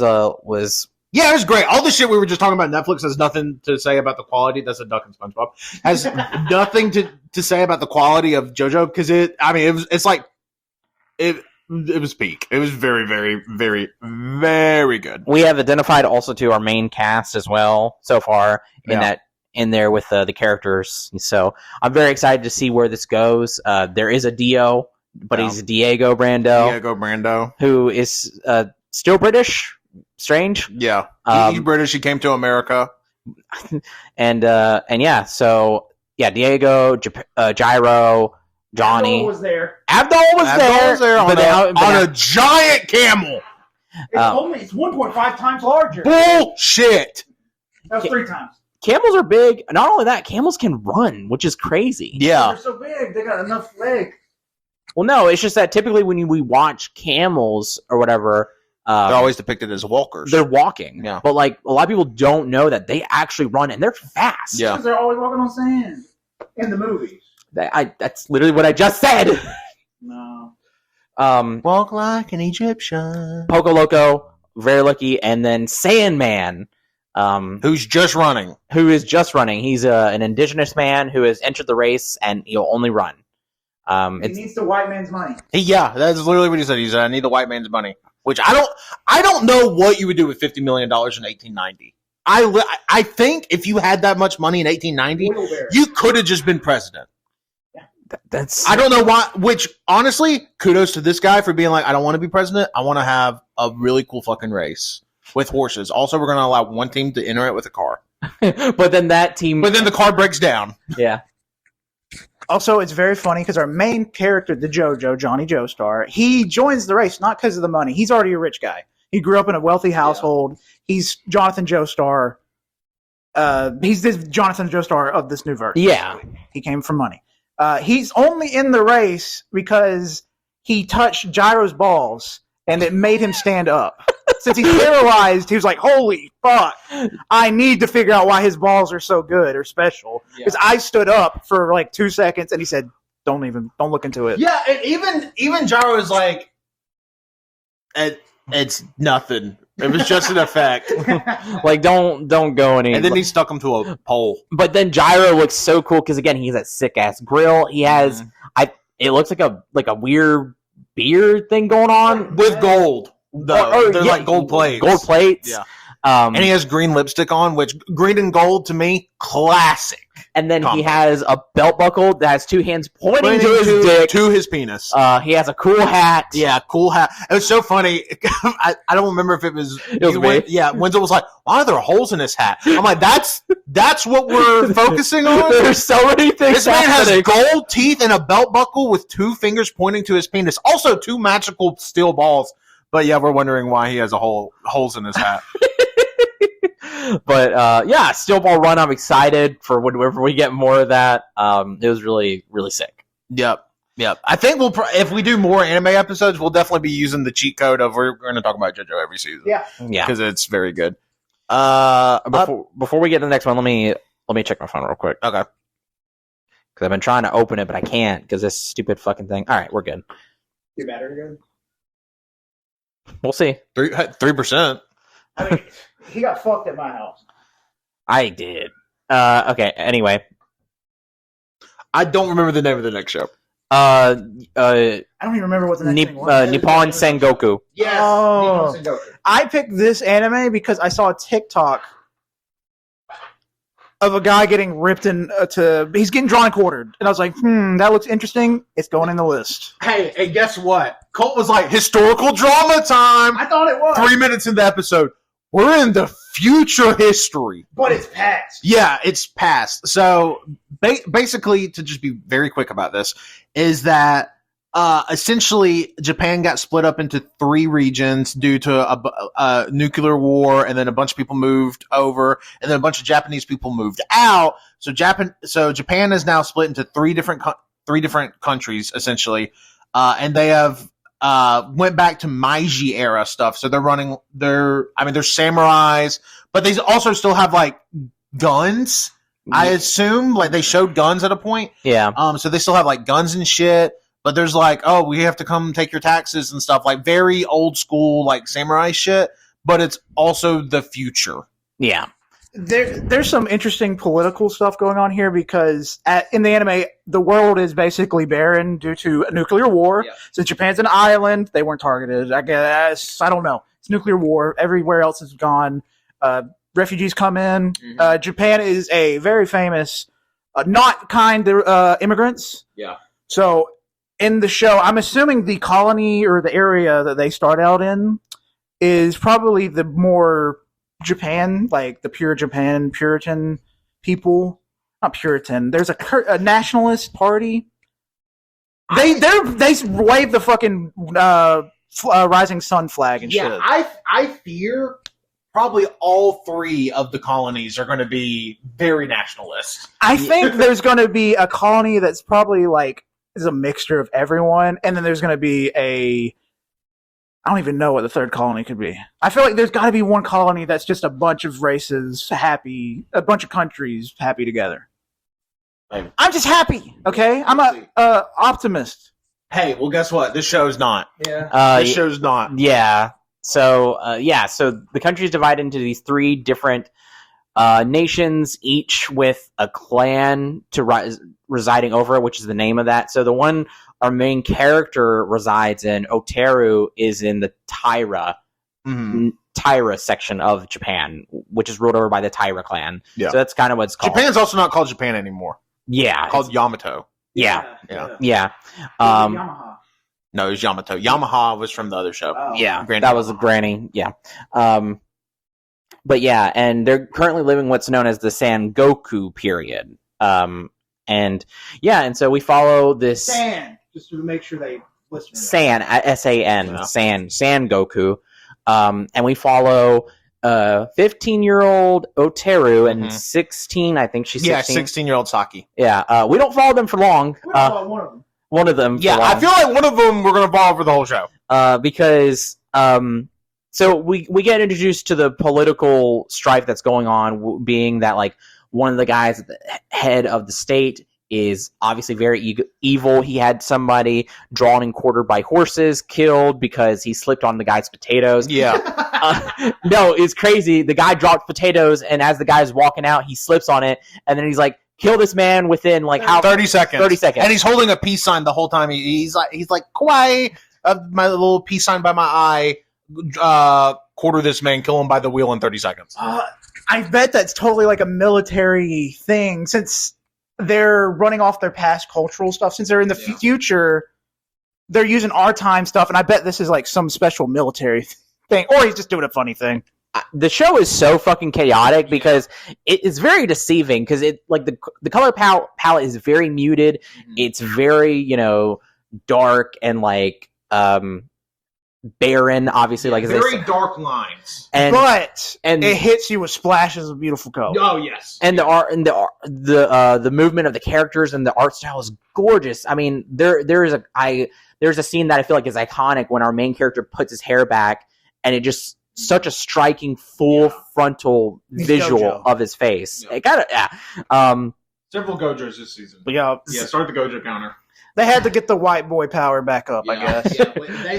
Yeah, it was great. All the shit we were just talking about Netflix has nothing to say about the quality. That's a duck and SpongeBob. Has nothing to say about the quality of JoJo because it was peak. It was very, very, very, very good. We have identified also to our main cast as well so far in there with the characters. So I'm very excited to see where this goes. There is a Dio, but he's Diego Brando. Who is still British. Strange. Yeah. He's British. He came to America. and yeah, so yeah, Diego, Gyro, Johnny. Abdul was there. Abdul was there on a giant camel. It's 1.5 times larger. Bullshit. That was 3 times. Camels are big. Not only that, camels can run, which is crazy. Yeah. They're so big. They got enough leg. Well, no, it's just that typically when we watch camels or whatever, they're always depicted as walkers. They're walking. Yeah. But like a lot of people don't know that they actually run and they're fast. Yeah. Because they're always walking on sand in the movies. That's literally what I just said. No. Walk like an Egyptian. Poco Loco, very lucky, and then Sandman. Who's just running. Who is just running. He's an indigenous man who has entered the race and he'll only run. He needs the white man's money. Yeah, that's literally what he said. He said, I need the white man's money. Which I don't know what you would do with $50 million in 1890. I think if you had that much money in 1890, you could have just been president. That's I don't know why. Which honestly, kudos to this guy for being like, I don't want to be president. I want to have a really cool fucking race with horses. Also, we're going to allow one team to enter it with a car. But then the car breaks down. Yeah. Also, it's very funny because our main character, the Johnny Joestar, he joins the race not because of the money. He's already a rich guy. He grew up in a wealthy household. Yeah. He's Jonathan Joestar. He's this Jonathan Joestar of this new version. Yeah. He came from money. He's only in the race because he touched Gyro's balls and it made him stand up. Since he's paralyzed, he was like, holy fuck, I need to figure out why his balls are so good or special. Because I stood up for like 2 seconds and he said, don't look into it. Yeah, and even Gyro is like, it's nothing. It was just an effect. Like, don't go any. And then he stuck him to a pole. But then Gyro looks so cool because again, he's that sick ass grill. He has, it looks like a weird beard thing going on with gold. They're like gold plates. Gold plates. Yeah. And he has green lipstick on, which green and gold to me, classic. And then he has a belt buckle that has 2 hands pointing to his dick. To his penis. He has a cool hat. Yeah, cool hat. It was so funny. I don't remember if it was me. Yeah, Wenzel was like, why are there holes in his hat? I'm like, that's what we're focusing on? There's so many things. This man has gold teeth and a belt buckle with 2 fingers pointing to his penis. Also 2 magical steel balls. But yeah, we're wondering why he has holes in his hat. But yeah, Steel Ball Run. I'm excited for whenever we get more of that. It was really, really sick. Yep. I think if we do more anime episodes, we'll definitely be using the cheat code of we're going to talk about JoJo every season. Yeah, because it's very good. Before we get to the next one, let me check my phone real quick. Okay. Because I've been trying to open it, but I can't because this stupid fucking thing. All right, we're good. Your battery good? We'll see. 3%. I mean, he got fucked at my house. I did. Okay. Anyway, I don't remember the name of the next show. I don't even remember what the next thing was. Nippon Sengoku. Yes. Oh. Nippon Sengoku. I picked this anime because I saw a TikTok of a guy getting ripped he's getting drawn and quartered. And I was like, that looks interesting. It's going in the list. Hey, and guess what? Colt was like, historical drama time. I thought it was. 3 minutes in the episode. We're in the future history. But it's past. Yeah, it's past. So basically, to just be very quick about this, is that essentially, Japan got split up into 3 regions due to a nuclear war, and then a bunch of people moved over, and then a bunch of Japanese people moved out. So Japan is now split into 3 different countries essentially, and they have went back to Meiji era stuff. So they're samurais, but they also still have like guns. I assume like they showed guns at a point. Yeah. So they still have like guns and shit. But there's like, oh, we have to come take your taxes and stuff, like very old school, like samurai shit. But it's also the future. Yeah. There's some interesting political stuff going on here because in the anime, the world is basically barren due to a nuclear war. Yeah. So Japan's an island. They weren't targeted, I guess. I don't know. It's nuclear war. Everywhere else is gone. Refugees come in. Mm-hmm. Japan is a very famous, not kind immigrants. Yeah. So in the show, I'm assuming the colony or the area that they start out in is probably the more Japan, like the pure Japan, Puritan people. Not Puritan. There's a nationalist party. They wave the fucking rising sun flag and shit. I fear probably all 3 of the colonies are going to be very nationalist. I think there's going to be a colony that's probably like is a mixture of everyone, and then there's going to be I don't even know what the third colony could be. I feel like there's got to be one colony that's just a bunch of races happy, a bunch of countries happy together. Hey. I'm just happy, okay? I'm a optimist. Hey, well, guess what? This show's not. Yeah. This show's not. Yeah. So so the country is divided into these 3 different nations, each with a clan residing over it, which is the name of that. So the one our main character resides in, Oteru, is in the Taira section of Japan, which is ruled over by the Taira clan. Yeah. So that's kind of what it's called. Japan's also not called Japan anymore. Yeah. It's called Yamato. Yeah. Yamaha. No, it was Yamato. Yamaha was from the other show. Oh. Yeah. Granny that was Yamaha. Granny. Yeah. But yeah, and they're currently living what's known as the Sangoku period. And so we follow this San, just to make sure they listen. San, S-A-N, Yeah. San Goku. And we follow 15-year-old Oteru and 16, I think she's 16. Yeah, 16-year-old Saki. Yeah, we don't follow them for long. We don't follow one of them. One of them. Yeah, I feel like one of them we're going to follow for the whole show. Because so we get introduced to the political strife that's going on, being that like one of the guys at the head of the state is obviously very evil. He had somebody drawn and quartered by horses killed because he slipped on the guy's potatoes. Yeah. No, it's crazy. The guy dropped potatoes, and as the guy's walking out, he slips on it, and then he's like, kill this man within like 30 seconds. 30 seconds. And he's holding a peace sign the whole time. He's like, kawaii, my little peace sign by my eye, quarter this man, kill him by the wheel in 30 seconds. I bet that's totally like a military thing, since they're running off their past cultural stuff. Since they're in the future, they're using our time stuff, and I bet this is like some special military thing, or he's just doing a funny thing. The show is so fucking chaotic because it is very deceiving, because it like the color palette is very muted. Mm-hmm. It's very, dark and like barren, obviously, like very dark lines, but it hits you with splashes of beautiful color. Oh yes, and the art and the movement of the characters and the art style is gorgeous. I mean, there's a scene that I feel like is iconic when our main character puts his hair back, and it just such a striking full frontal visual Gojo. of his face. Yeah. It got several Gojos this season. Yeah, start the Gojo counter. They had to get the white boy power back up, I guess. Yeah,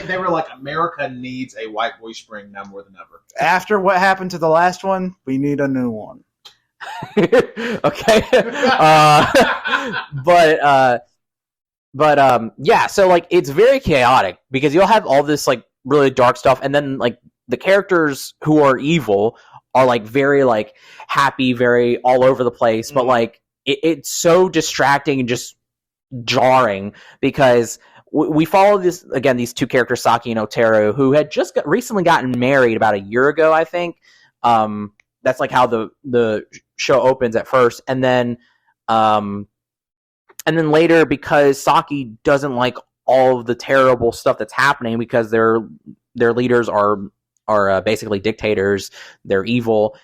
they were like, America needs a white boy spring now more than ever. After what happened to the last one, we need a new one. Okay. Yeah, so like it's very chaotic because you'll have all this like really dark stuff, and then like the characters who are evil are like very like happy, very all over the place, but like it's so distracting and just jarring because we follow these 2 characters, Saki and Oteru, who had just recently gotten married about a year ago, I think. That's like how the show opens at first, and then later, because Saki doesn't like all of the terrible stuff that's happening because their leaders are basically dictators. They're evil.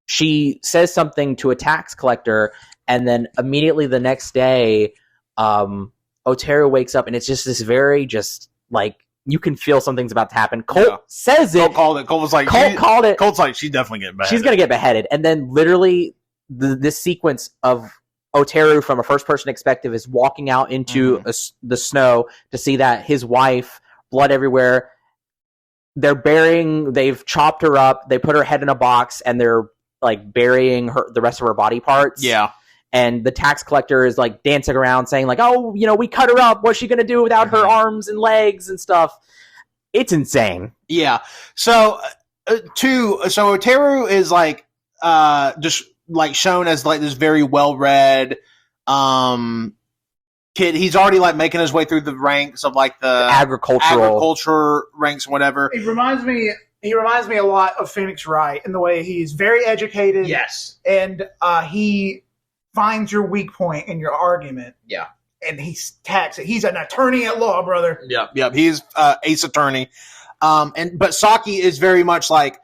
She says something to a tax collector, and then immediately the next day, Otero wakes up, and it's just this very just like you can feel something's about to happen. Colt says it. Colt called it. Colt was like, Colt called it. Colt's like, she's definitely getting beheaded. She's gonna get beheaded, and then literally this sequence of Otero from a first-person perspective is walking out into the snow to see that his wife, blood everywhere. They've chopped her up. They put her head in a box, and they're like burying the rest of her body parts. Yeah. And the tax collector is like dancing around saying like, oh, we cut her up. What's she going to do without her arms and legs and stuff? It's insane. Yeah. So, so Otero is like, just like shown as like this very well-read, kid. He's already like making his way through the ranks of like the agriculture ranks and whatever. He reminds me a lot of Phoenix Wright in the way he's very educated. Yes. And he finds your weak point in your argument. Yeah. And he attacks it. He's an attorney at law, brother. Yep. He's ace attorney. But Saki is very much like,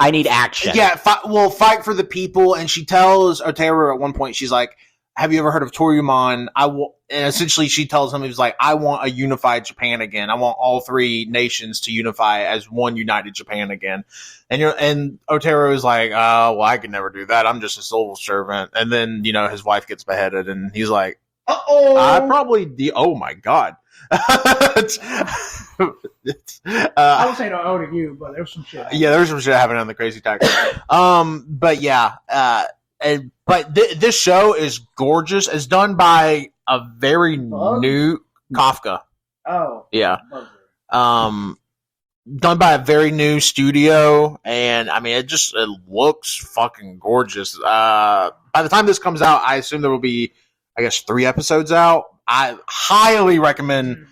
I need action. Yeah, fight for the people. And she tells Otero at one point, she's like, have you ever heard of Toryumon? And essentially she tells him, he's like, I want a unified Japan again. I want all three nations to unify as one united Japan again. And Otero is like, well, I could never do that. I'm just a civil servant. And then, his wife gets beheaded and he's like, oh my God. I would say no to you, but there's some shit. Yeah, there's some shit happening on the Crazy Taxi. But yeah, this show is gorgeous. It's done by a very new Kafka. Oh, yeah. Done by a very new studio, and I mean, it looks fucking gorgeous. By the time this comes out, I assume there will be, 3 episodes out. I highly recommend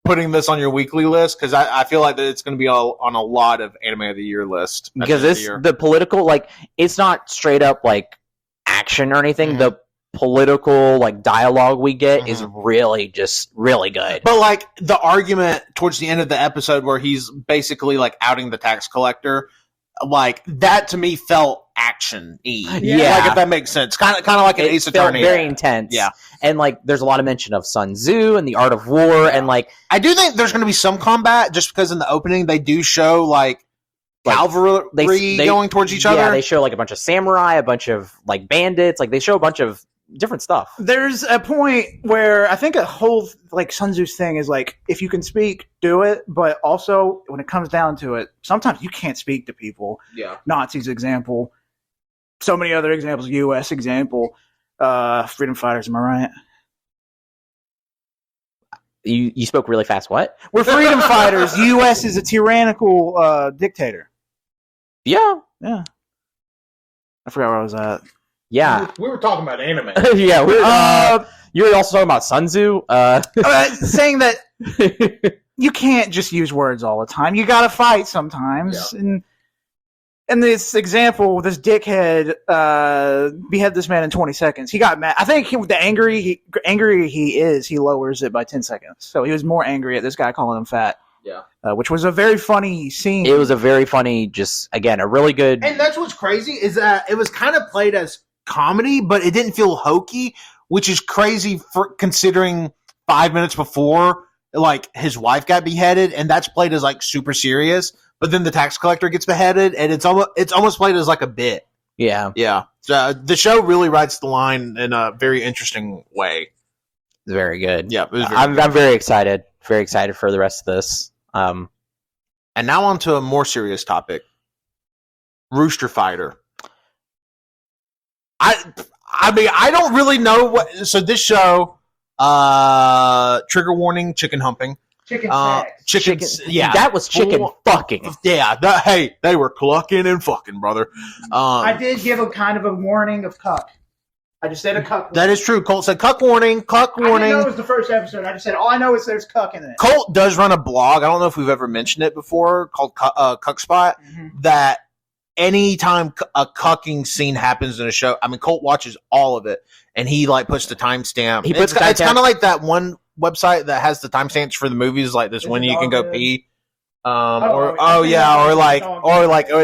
putting this on your weekly list because I feel like that it's going to be on a lot of anime of the year list. Because the political, like, it's not straight up like action or anything. Mm-hmm. The political like dialogue we get is really good. But like the argument towards the end of the episode where he's basically like outing the tax collector, like that to me felt action-y. Yeah. Like if that makes sense. Kind of like an Ace Attorney. Very intense. Yeah. And like there's a lot of mention of Sun Tzu and the art of war and like I do think there's going to be some combat just because in the opening they do show like cavalry going towards each other. Yeah, they show like a bunch of samurai, a bunch of like bandits, like they show a bunch of different stuff. There's a point where I think a whole like Sun Tzu's thing is like if you can speak, do it, but also when it comes down to it, sometimes you can't speak to people. Yeah. Nazis example. So many other examples, US example, freedom fighters, am I right? You spoke really fast, what? We're freedom fighters. US is a tyrannical dictator. Yeah. I forgot where I was at. Yeah. We were talking about anime. Yeah. You were also talking about Sun Tzu. Saying that you can't just use words all the time. You got to fight sometimes. Yeah. And this example, this dickhead beheaded this man in 20 seconds. He got mad. I think the angry he is, he lowers it by 10 seconds. So he was more angry at this guy calling him fat. Yeah. Which was a very funny scene. It was a very funny, just, again, a really good... And that's what's crazy is that it was kind of played as comedy, but it didn't feel hokey, which is crazy for considering 5 minutes before, like, his wife got beheaded, and that's played as, like, super serious. But then the tax collector gets beheaded, and it's almost played as, like, a bit. Yeah. Yeah. The show really rides the line in a very interesting way. It's very good. Yeah. I'm very excited. Very excited for the rest of this. And now on to a more serious topic. Rooster Fighter. I mean, I don't really know what... So this show, trigger warning, chicken humping. Chicken sex. Chicken, yeah. That was chicken fucking. Yeah, hey, they were clucking and fucking, brother. I did give a kind of a warning of cuck. I just said a cuck warning. That is true. Colt said cuck warning. I didn't know it was the first episode. I just said, all I know is there's cuck in it. Colt does run a blog. I don't know if we've ever mentioned it before, called Cuck Spot, that anytime a cucking scene happens in a show, I mean, Colt watches all of it, and he, like, puts the timestamp. It's kind of like that one website that has the timestamps for the movies, like this Is when the you can dog go dead? pee. Or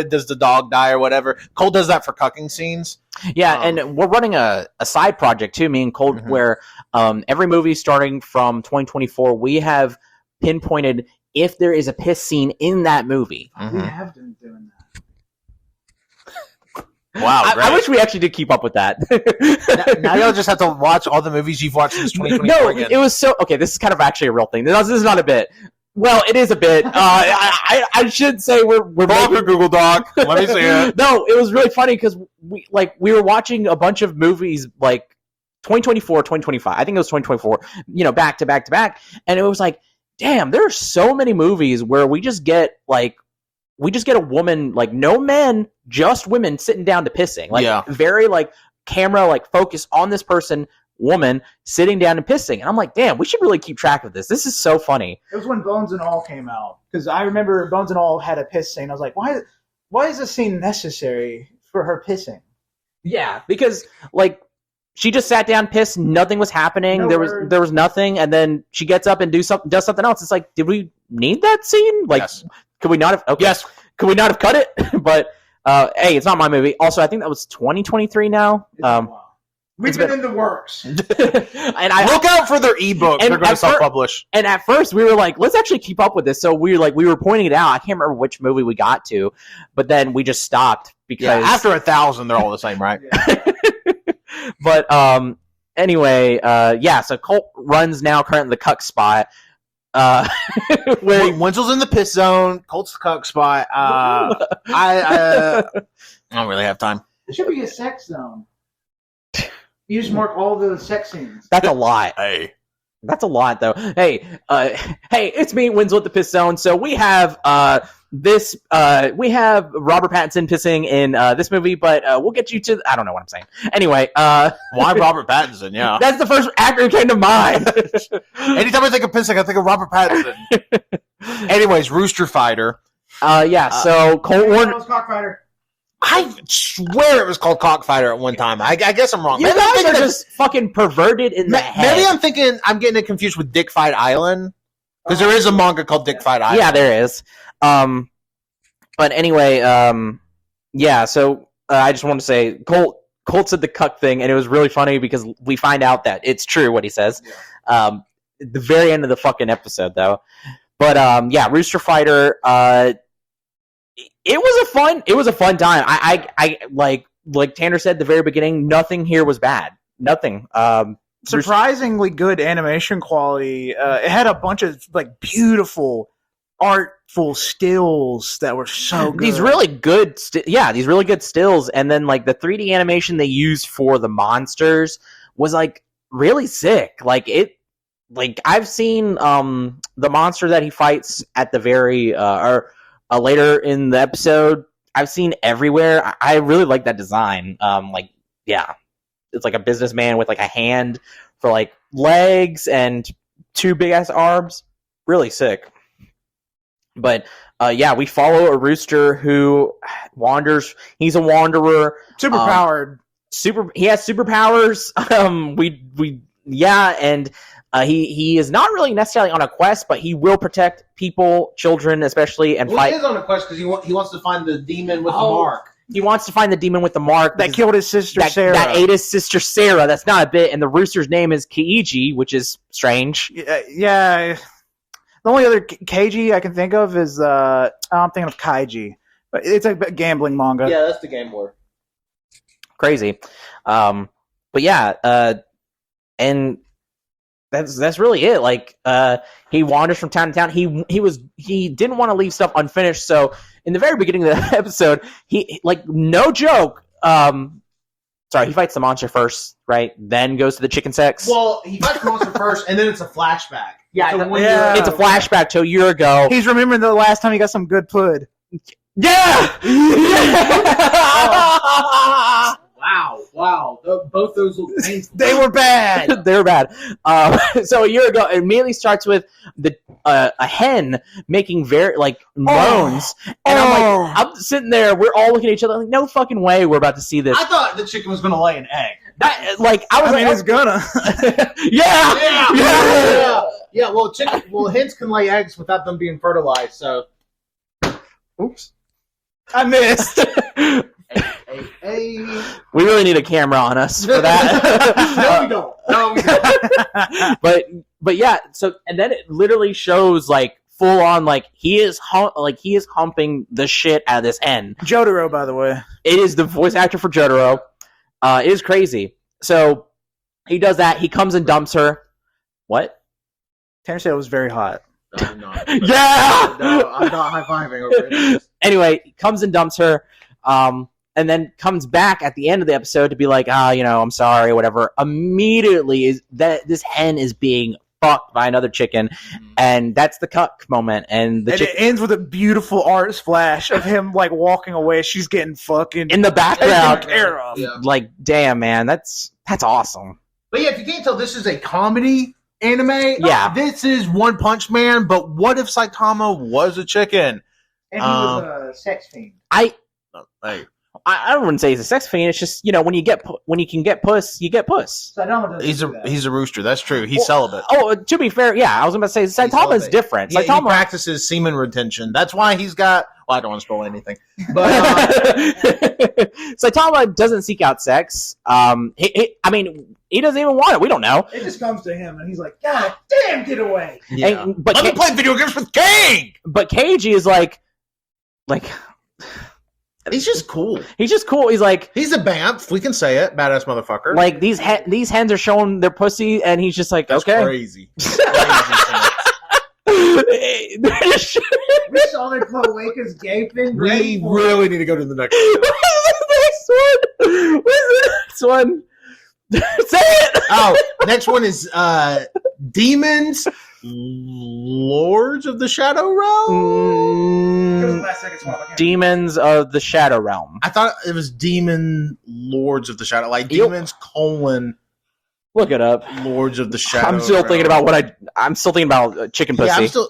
does the dog die or whatever. Cole does that for cucking scenes. Yeah, and we're running a side project too, me and Colt, where every movie starting from 2024, we have pinpointed if there is a piss scene in that movie. We have been doing that. Wow, I wish we actually did keep up with that. now y'all just have to watch all the movies you've watched since 2024 again. It was so... Okay, this is kind of actually a real thing. This is not a bit. Well, it is a bit. I should say we're making a Google Doc. Let me see it. No, it was really funny because we were watching a bunch of movies like 2024, 2025. I think it was 2024. Back to back to back, and it was like, damn, there are so many movies where we just get a woman, like no men, just women sitting down to pissing. Very camera focus on this person. Woman sitting down and pissing, and I'm like, damn, we should really keep track of this. This is so funny. It was when Bones and All came out, because I remember Bones and All had a piss scene. I was like, why is this scene necessary for her pissing? Yeah, because she just sat down, pissed, nothing was happening. No there was nothing, and then she gets up and does something else. It's like, did we need that scene? Yes. Could we not have? Okay. Yes. Could we not have cut it? But hey, it's not my movie. Also, I think that was 2023 now. We've been in the works. And I look out for their ebook. They're going to self-publish. And at first, we were like, let's actually keep up with this. So we were pointing it out. I can't remember which movie we got to, but then we just stopped because after 1,000, they're all the same, right? But anyway, so Colt runs now currently the cuck spot. Where Wenzel's in the piss zone, Colt's the cuck spot. I don't really have time. It should be a sex zone. You just mark all the sex scenes. That's a lot. Hey. That's a lot, though. Hey, it's me, Wenzel at the Piss Zone. So we have we have Robert Pattinson pissing in this movie, but we'll get you to... I don't know what I'm saying. Anyway. Why Robert Pattinson, yeah. That's the first actor who came to mind. Anytime I think of pissing, I think of Robert Pattinson. Anyways, Rooster Fighter. So Colt Warner... Cockfighter. I swear it was called Cockfighter at one time. I guess I'm wrong. You guys are just fucking perverted in the head. Maybe I'm getting it confused with Dick Fight Island. Because there is a manga called Dick Fight Island. Yeah, there is. But anyway, so I just want to say, Colt said the cuck thing, and it was really funny because we find out that it's true what he says. Yeah. At the very end of the fucking episode, though. But, Rooster Fighter... It was a fun time. I like Tanner said at the very beginning, nothing here was bad. Nothing. Surprisingly good animation quality. It had a bunch of beautiful, artful stills that were so good. These really good stills, and then the 3D animation they used for the monsters was really sick. I've seen the monster that he fights at the very later in the episode, I've seen everywhere. I really like that design. It's like a businessman with a hand for legs and two big ass arms. Really sick. But we follow a rooster who wanders. He's a wanderer. Superpowered. He has superpowers. And he is not really necessarily on a quest, but he will protect people, children especially, and fight. He is on a quest because he wants to find the demon with the mark. He wants to find the demon with the mark that killed his sister Sarah. That ate his sister Sarah. That's not a bit. And the rooster's name is Kiiji, which is strange. Yeah. The only other Keiji I can think of is I'm thinking of Kaiji, but it's a gambling manga. Yeah, that's the gambler. Crazy, and that's really it. He wanders from town to town. He didn't want to leave stuff unfinished. So in the very beginning of the episode, he no joke. He fights the monster first, right? Then goes to the chicken sex. Well, he fights the monster first, and then it's a flashback. Yeah, it's a flashback to a year ago. He's remembering the last time he got some good pud. Yeah. Wow. Both those look painful. They were bad. They were bad. So a year ago, it immediately starts with a hen making very moans, and I'm sitting there. We're all looking at each other no fucking way we're about to see this. I thought the chicken was going to lay an egg. That, like, I was I mean, it's gonna. Yeah. Well, hens can lay eggs without them being fertilized. So, oops, I missed. hey. We really need a camera on us for that. No, we don't. But yeah. So and then it literally shows like full on like he is humping the shit out of this hen. Jotaro, by the way. It is the voice actor for Jotaro. It is crazy. So he does that. He comes and dumps her. What? Terrence said it was very hot. No, I'm not. Yeah! No, I'm not high-fiving over it. Anyway, he comes and dumps her, and then comes back at the end of the episode to be like, I'm sorry, whatever. Immediately, is that this hen is being fucked by another chicken, and that's the cuck moment. And it ends with a beautiful art splash of him like walking away. She's getting fucking in the background. Care of. Yeah. Like, damn, man, that's awesome. But yeah, if you can't tell, this is a comedy anime. Yeah. This is One Punch Man, but what if Saitama was a chicken? And he was a sex fiend. I Hey, wouldn't say he's a sex fiend. It's just, when you can get puss, you get puss. Saitama doesn't he's a rooster. That's true. He's celibate. Oh, to be fair, yeah, I was about to say Saitama is different. He Saitama practices semen retention. That's why he's got. Well, I don't want to spoil anything, but Saitama doesn't seek out sex. He doesn't even want it. We don't know. It just comes to him, and he's like, "God damn, get away!" yeah. But Let me play video games with King. But Keiji is like. He's just cool. He's just cool. He's like He's a bamf. We can say it. Badass motherfucker. like these hens are showing their pussy, and he's just like, That's okay. crazy. We saw their cloacas gaping. We really need to go to the next one. What's the next one? Say it. Oh, next one is Demons, Lords of the Shadow Realm. Demons of the Shadow Realm. I thought it was Demon Lords of the Shadow, like Demons : Look it up. Lords of the Shadow. I'm still thinking about I'm still thinking about chicken pussy. Yeah, I'm still.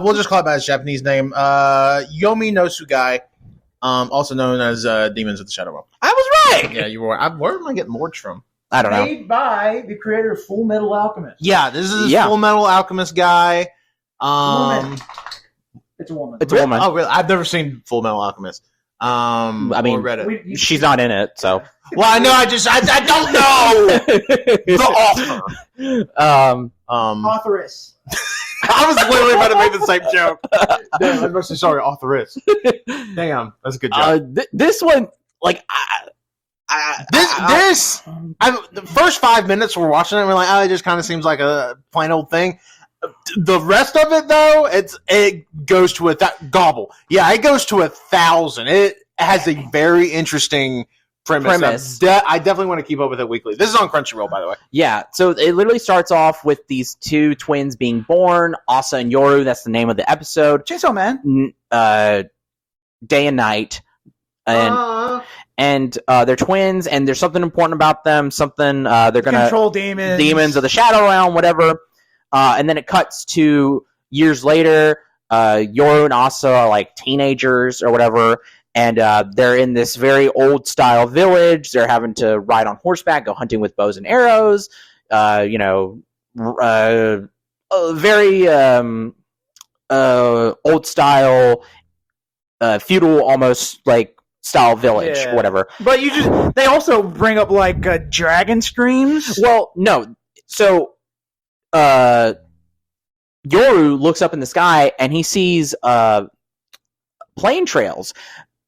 We'll just call it by his Japanese name. Yomi no Sugai, also known as Demons of the Shadow Realm. I was right. Yeah, you were. Where am I getting Lords from? I don't know. Made by the creator of Full Metal Alchemist. Yeah, this is Full Metal Alchemist guy. It's a woman. It's a woman. Oh, really? I've never seen Full Metal Alchemist. I mean, or read it. She's not in it, so. Well, I know. I don't know the author. Authoress. I was literally about to make the same joke. Damn, I'm actually sorry, authoress. Damn, that's a good joke. This one, like, the first 5 minutes we're watching it, and we're like, it just kind of seems like a plain old thing. The rest of it, though, it goes to gobble. Yeah, it goes to 1,000. It has a very interesting premise. I definitely want to keep up with it weekly. This is on Crunchyroll, by the way. Yeah, so it literally starts off with these two twins being born, Asa and Yoru. That's the name of the episode. Chainsaw Man. Day and night. And they're twins, and there's something important about them. Something they're going to control demons of the Shadow Realm, whatever. And then it cuts to years later. Yoru and Asa are like teenagers or whatever, and they're in this very old style village. They're having to ride on horseback, go hunting with bows and arrows. Very old style, feudal almost like style village, whatever. But they also bring up like dragon streams. Well, no, so. Yoru looks up in the sky and he sees plane trails,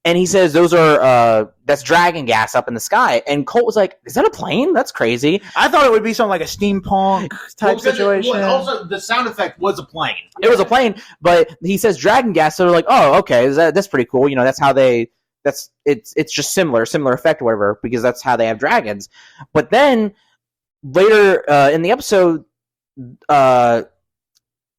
and he says those are that's dragon gas up in the sky. And Colt was like, "Is that a plane? That's crazy." I thought it would be something like a steampunk type situation. Also, the sound effect was a plane. It was a plane, but he says dragon gas, so they're like, "Oh, okay, that's pretty cool." That's how they. It's just similar effect or whatever, because that's how they have dragons. But then later in the episode.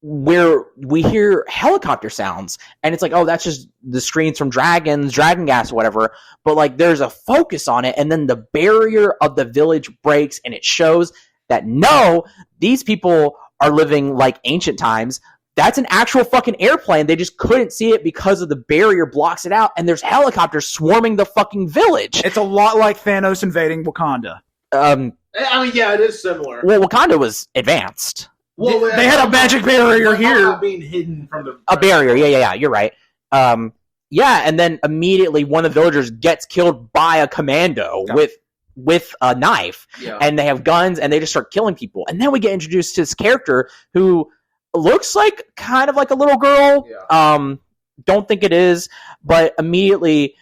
Where we hear helicopter sounds, and it's like, oh, that's just the screens from dragon gas or whatever, but like there's a focus on it, and then the barrier of the village breaks, and it shows that no, these people are living like ancient times. That's an actual fucking airplane. They just couldn't see it because of the barrier blocks it out, and there's helicopters swarming the fucking village. It's a lot like Thanos invading Wakanda. I mean, yeah, it is similar. Well, Wakanda was advanced. Well, they had a magic barrier here. Being hidden from the A barrier, yeah, you're right. Yeah, and then immediately one of the villagers gets killed by a commando with a knife, and they have guns, and they just start killing people. And then we get introduced to this character who looks like kind of like a little girl. Don't think it is, but immediately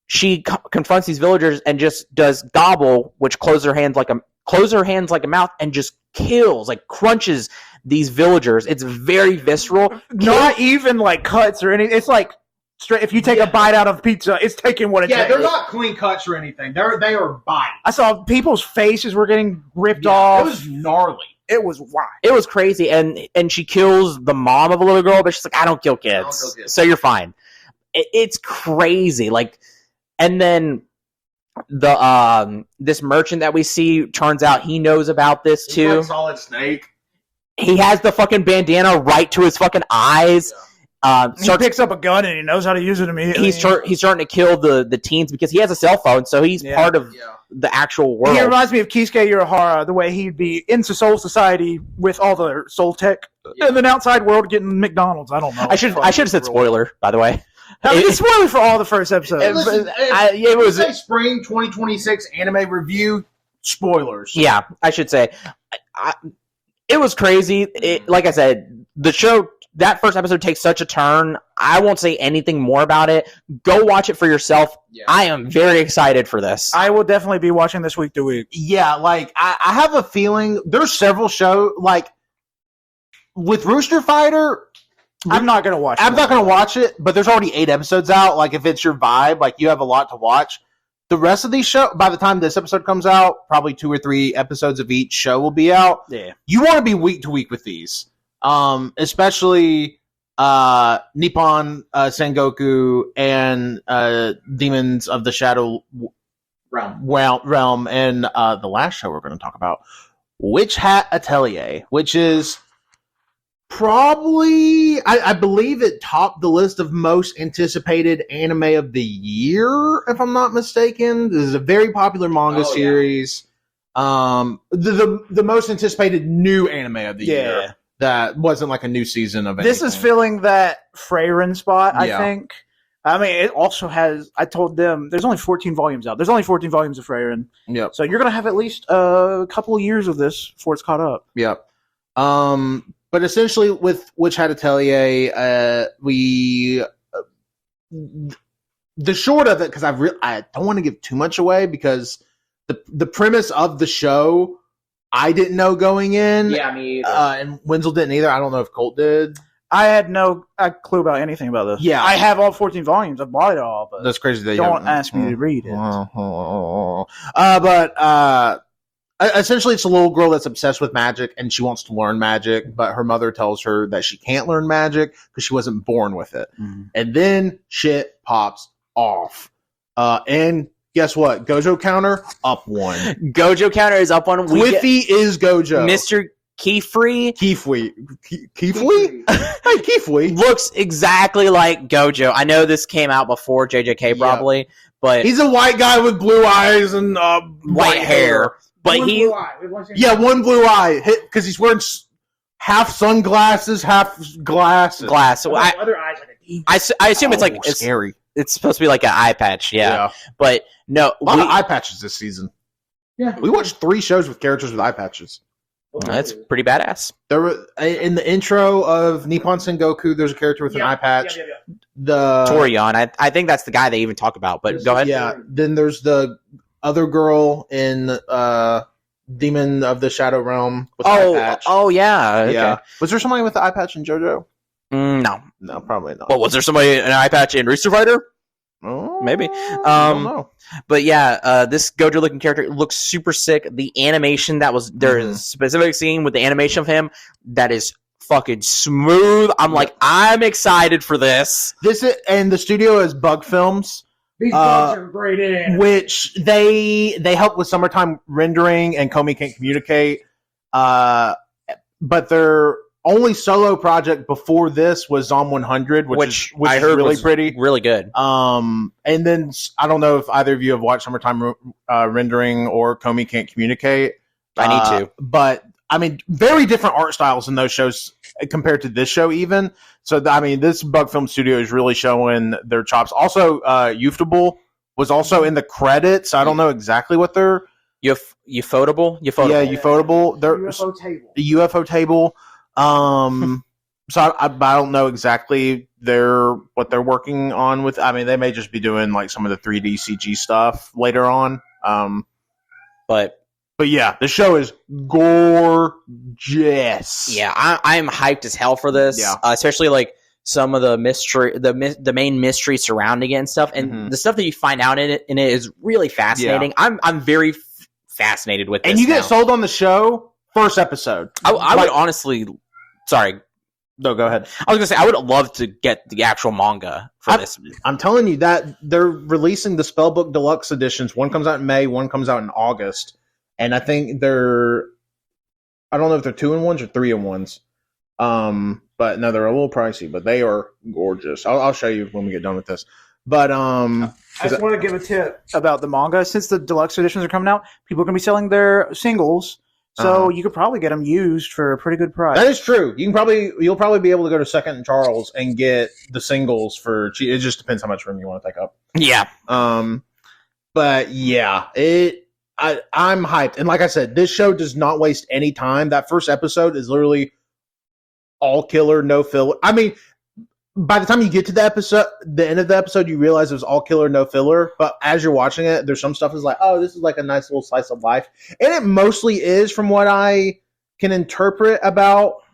she confronts these villagers and just does gobble, which close her hands like a mouth, and just kills, like crunches these villagers. It's very visceral. Not even like cuts or anything. It's like straight. If you take a bite out of pizza, it's taking what it takes. Yeah, they're not clean cuts or anything. They are bites. I saw people's faces were getting ripped off. It was gnarly. It was wild. It was crazy, and she kills the mom of a little girl, but she's like, I don't kill kids, so you're fine. It's crazy. Like, and then the this merchant that we see, turns out he knows about this too. Like Solid Snake. He has the fucking bandana right to his fucking eyes. He picks up a gun and he knows how to use it immediately. He's starting to kill the teens because he has a cell phone, so he's part of the actual world. He reminds me of Kisuke Urahara, the way he'd be into Soul Society with all the soul tech, and then outside world getting McDonald's. I don't know. I should have said spoiler, by the way. It's spoiler for all the first episodes. It was a spring 2026 anime review spoilers. Yeah, I should say. It was crazy. Like I said, the show, that first episode takes such a turn. I won't say anything more about it. Go watch it for yourself. Yeah. I am very excited for this. I will definitely be watching this week to week. Yeah, like, I have a feeling there's several shows, like, with Rooster Fighter, I'm not going to watch it. I'm not going to watch it, but there's already 8 episodes out. Like, if it's your vibe, like, you have a lot to watch. The rest of these shows, by the time this episode comes out, probably 2 or 3 episodes of each show will be out. Yeah. You want to be week to week with these. Especially Nippon Sengoku and Demons of the Shadow Realm, and the last show we're going to talk about, Witch Hat Atelier, which is probably, I believe it topped the list of most anticipated anime of the year, if I'm not mistaken. This is a very popular manga series. The most anticipated new anime of the year. That wasn't like a new season of anything. This is filling that Freyren spot, I think. I mean, it also has, I told them, there's only 14 volumes out. There's only 14 volumes of Freyren. Yep. So you're going to have at least a couple of years of this before it's caught up. Yep. But essentially, with Witch Hat Atelier, the short of it, because I don't want to give too much away, because the premise of the show, I didn't know going in. Yeah, me either. And Wenzel didn't either. I don't know if Colt did. I had no clue about anything about this. Yeah. I have all 14 volumes. I bought it all, but that's crazy. That don't ask me to read it. But essentially, it's a little girl that's obsessed with magic, and she wants to learn magic, but her mother tells her that she can't learn magic because she wasn't born with it. Mm-hmm. And then shit pops off. And guess what? Gojo counter up 1. Gojo counter is up 1. Quiffy is Gojo. Mr. Keefree Hey, Keefwee looks exactly like Gojo. I know this came out before JJK probably, but he's a white guy with blue eyes and white hair. But one blue eye, because he's wearing half sunglasses, half glasses. Other eyes. I assume it's like it's scary. It's supposed to be like an eye patch, yeah. But no, a lot of eye patches this season. Yeah, we watched 3 shows with characters with eye patches. That's pretty badass. There were in the intro of Nippon Sengoku. There's a character with an eye patch. The Torion, I think that's the guy they even talk about. But go ahead. Yeah. Then there's the other girl in Demon of the Shadow Realm with eye patch. Oh yeah. Okay. Yeah. Was there somebody with the eye patch in JoJo? No, probably not. Well, was there somebody an eye patch in Rooster Fighter? Oh, maybe. I don't know. But yeah, this Gojo looking character looks super sick. The animation there's a specific scene with the animation of him that is fucking smooth. I'm like, I'm excited for this. And the studio is Bug Films. These bugs are great in. Which they help with summertime rendering and Komi Can't Communicate. But they're only solo project before this was Zom 100, which I heard really was pretty, really good. And then I don't know if either of you have watched Summertime Rendering or Comey Can't Communicate. I need to, but I mean, very different art styles in those shows compared to this show, even. So I mean, this Bug Film Studio is really showing their chops. Also, Ufotable was also in the credits. I don't know exactly what they're. Ufotable? Yeah, Ufotable. They're UFO table. the UFO table. So I don't know exactly what they're working on with. I mean, they may just be doing like some of the 3D CG stuff later on. But yeah, the show is gorgeous. yeah, I'm hyped as hell for this. Yeah. Especially like some of the mystery, the main mystery surrounding it and stuff, and the stuff that you find out in it is really fascinating. Yeah. I'm very fascinated with this. And you get now. sold on the show first episode. I would honestly. Sorry. No, go ahead. I was gonna say I would love to get the actual manga for this. I'm telling you that they're releasing the Spellbook Deluxe editions. One comes out in May, one comes out in August, and I think I don't know if they're 2-in-1s or 3-in-1s. But no, they're a little pricey, but they are gorgeous. I'll show you when we get done with this. But I just want to give a tip about the manga. Since the deluxe editions are coming out, people are going to be selling their singles. So you could probably get them used for a pretty good price. that is true. You'll probably be able to go to Second and Charles and get the singles for cheap. It just depends how much room you want to take up. Yeah. But yeah, I'm hyped. And like I said, this show does not waste any time. That first episode is literally all killer, no filler. I mean, by the time you get to the end of the episode, you realize it was all killer, no filler. But as you're watching it, there's some stuff that's like, oh, this is like a nice little slice of life. And it mostly is, from what I can interpret about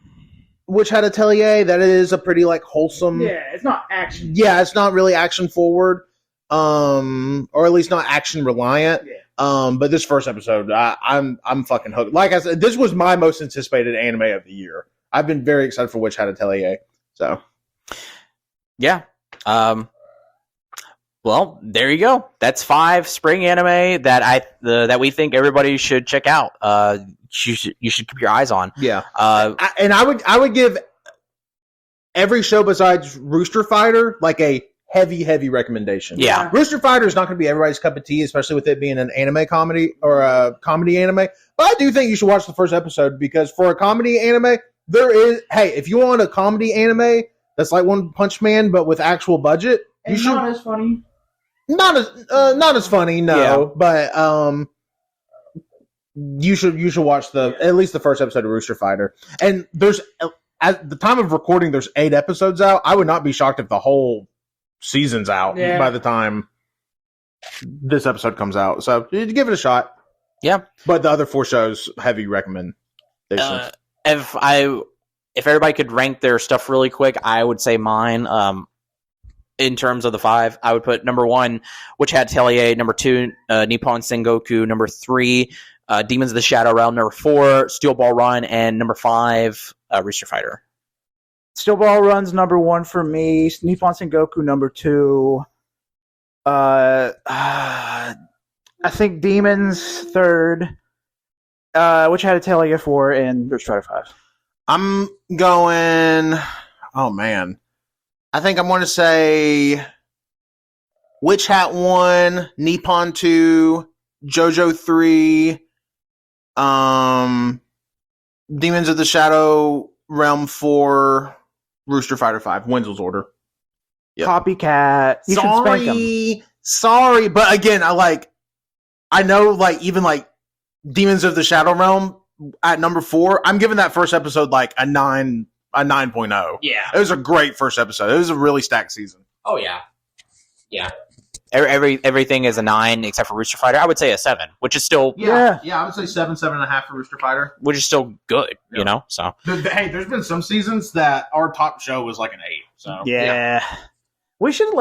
Witch Hat Atelier, that it is a pretty like wholesome. Yeah, it's not action. Yeah, it's not really action forward, or at least not action reliant. Yeah. But this first episode, I'm fucking hooked. Like I said, this was my most anticipated anime of the year. I've been very excited for Witch Hat Atelier. So. Yeah. Well, there you go. That's 5 spring anime that we think everybody should check out. You should keep your eyes on. Yeah. I would give every show besides Rooster Fighter like a heavy recommendation. Yeah. Rooster Fighter is not going to be everybody's cup of tea, especially with it being an anime comedy or a comedy anime. But I do think you should watch the first episode, because for a comedy anime, if you want a comedy anime that's like One Punch Man but with actual budget, And not as funny. Not as funny, no. Yeah. But you should watch at least the first episode of Rooster Fighter. And there's, at the time of recording, there's 8 episodes out. I would not be shocked if the whole season's out by the time this episode comes out. So give it a shot. Yeah. But the other 4 shows, heavy recommendations. If everybody could rank their stuff really quick, I would say mine. In terms of the 5, I would put number 1, Witch Hat Atelier, number 2, Nippon Sengoku, number 3, Demons of the Shadow Realm, number 4, Steel Ball Run, and number 5, Rooster Fighter. Steel Ball Run's number 1 for me. Nippon Sengoku number 2. I think Demons 3rd. Witch Hat Atelier 4, and Rooster Fighter 5. I'm going. Oh man, I think I'm going to say Witch Hat 1, Nippon 2, JoJo 3, Demons of the Shadow Realm 4, Rooster Fighter 5. Wenzel's order. Yep. Copycat. You should spank him. Sorry, but again, I know, like, even like Demons of the Shadow Realm at number 4, I'm giving that first episode like a 9.0. Yeah. It was a great first episode. It was a really stacked season. Oh yeah. Yeah. Everything is a 9 except for Rooster Fighter. I would say a 7, which is still I would say 7.5 for Rooster Fighter, which is still good, you know. So hey, there's been some seasons that our top show was like an 8. So yeah. We should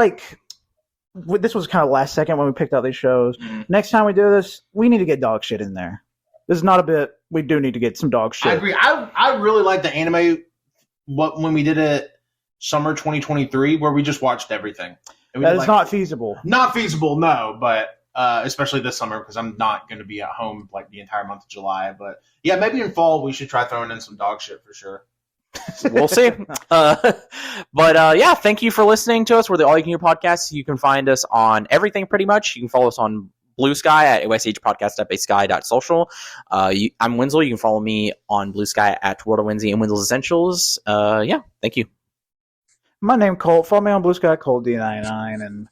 this was kind of last second when we picked out these shows. Next time we do this, we need to get dog shit in there. This is not a bit. We do need to get some dog shit. I agree. I really like the anime. When we did it summer 2023, where we just watched everything. That is not feasible. Not feasible, no. But especially this summer, because I'm not going to be at home like the entire month of July. But yeah, maybe in fall we should try throwing in some dog shit for sure. We'll see. Yeah, thank you for listening to us. We're the All You Can Hear podcast. You can find us on everything pretty much. You can follow us on Bluesky at AYCH podcast.basky.social. I'm Wenzel. You can follow me on Bluesky at World of Wenzel and Wenzel's Essentials. Thank you. My name Colt. Follow me on Bluesky at Colt D99 and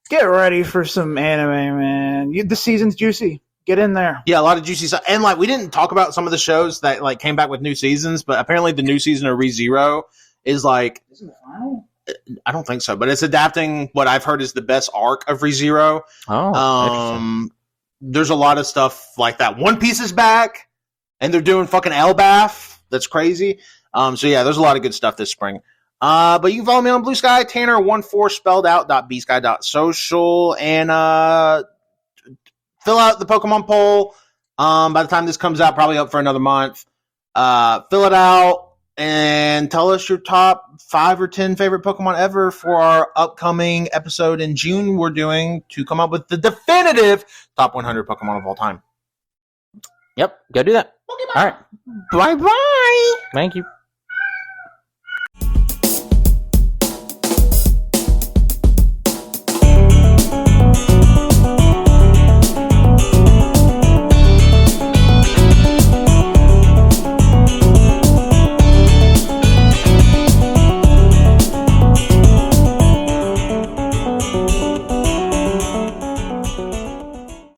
get ready for some anime, man. The season's juicy. Get in there. Yeah, a lot of juicy stuff. And we didn't talk about some of the shows that came back with new seasons, but apparently the new season of ReZero is Isn't it final? I don't think so, but it's adapting what I've heard is the best arc of ReZero. Oh, there's a lot of stuff like that. One Piece is back, and they're doing fucking Elbaf. That's crazy. There's a lot of good stuff this spring. But you can follow me on Bluesky, Tanner14 spelled out .bsky.social, and fill out the Pokemon poll. By the time this comes out, probably up for another month. Fill it out and tell us your top 5 or 10 favorite Pokemon ever for our upcoming episode in June we're doing to come up with the definitive top 100 Pokemon of all time. Yep, go do that. Okay, all right. Bye-bye. Thank you.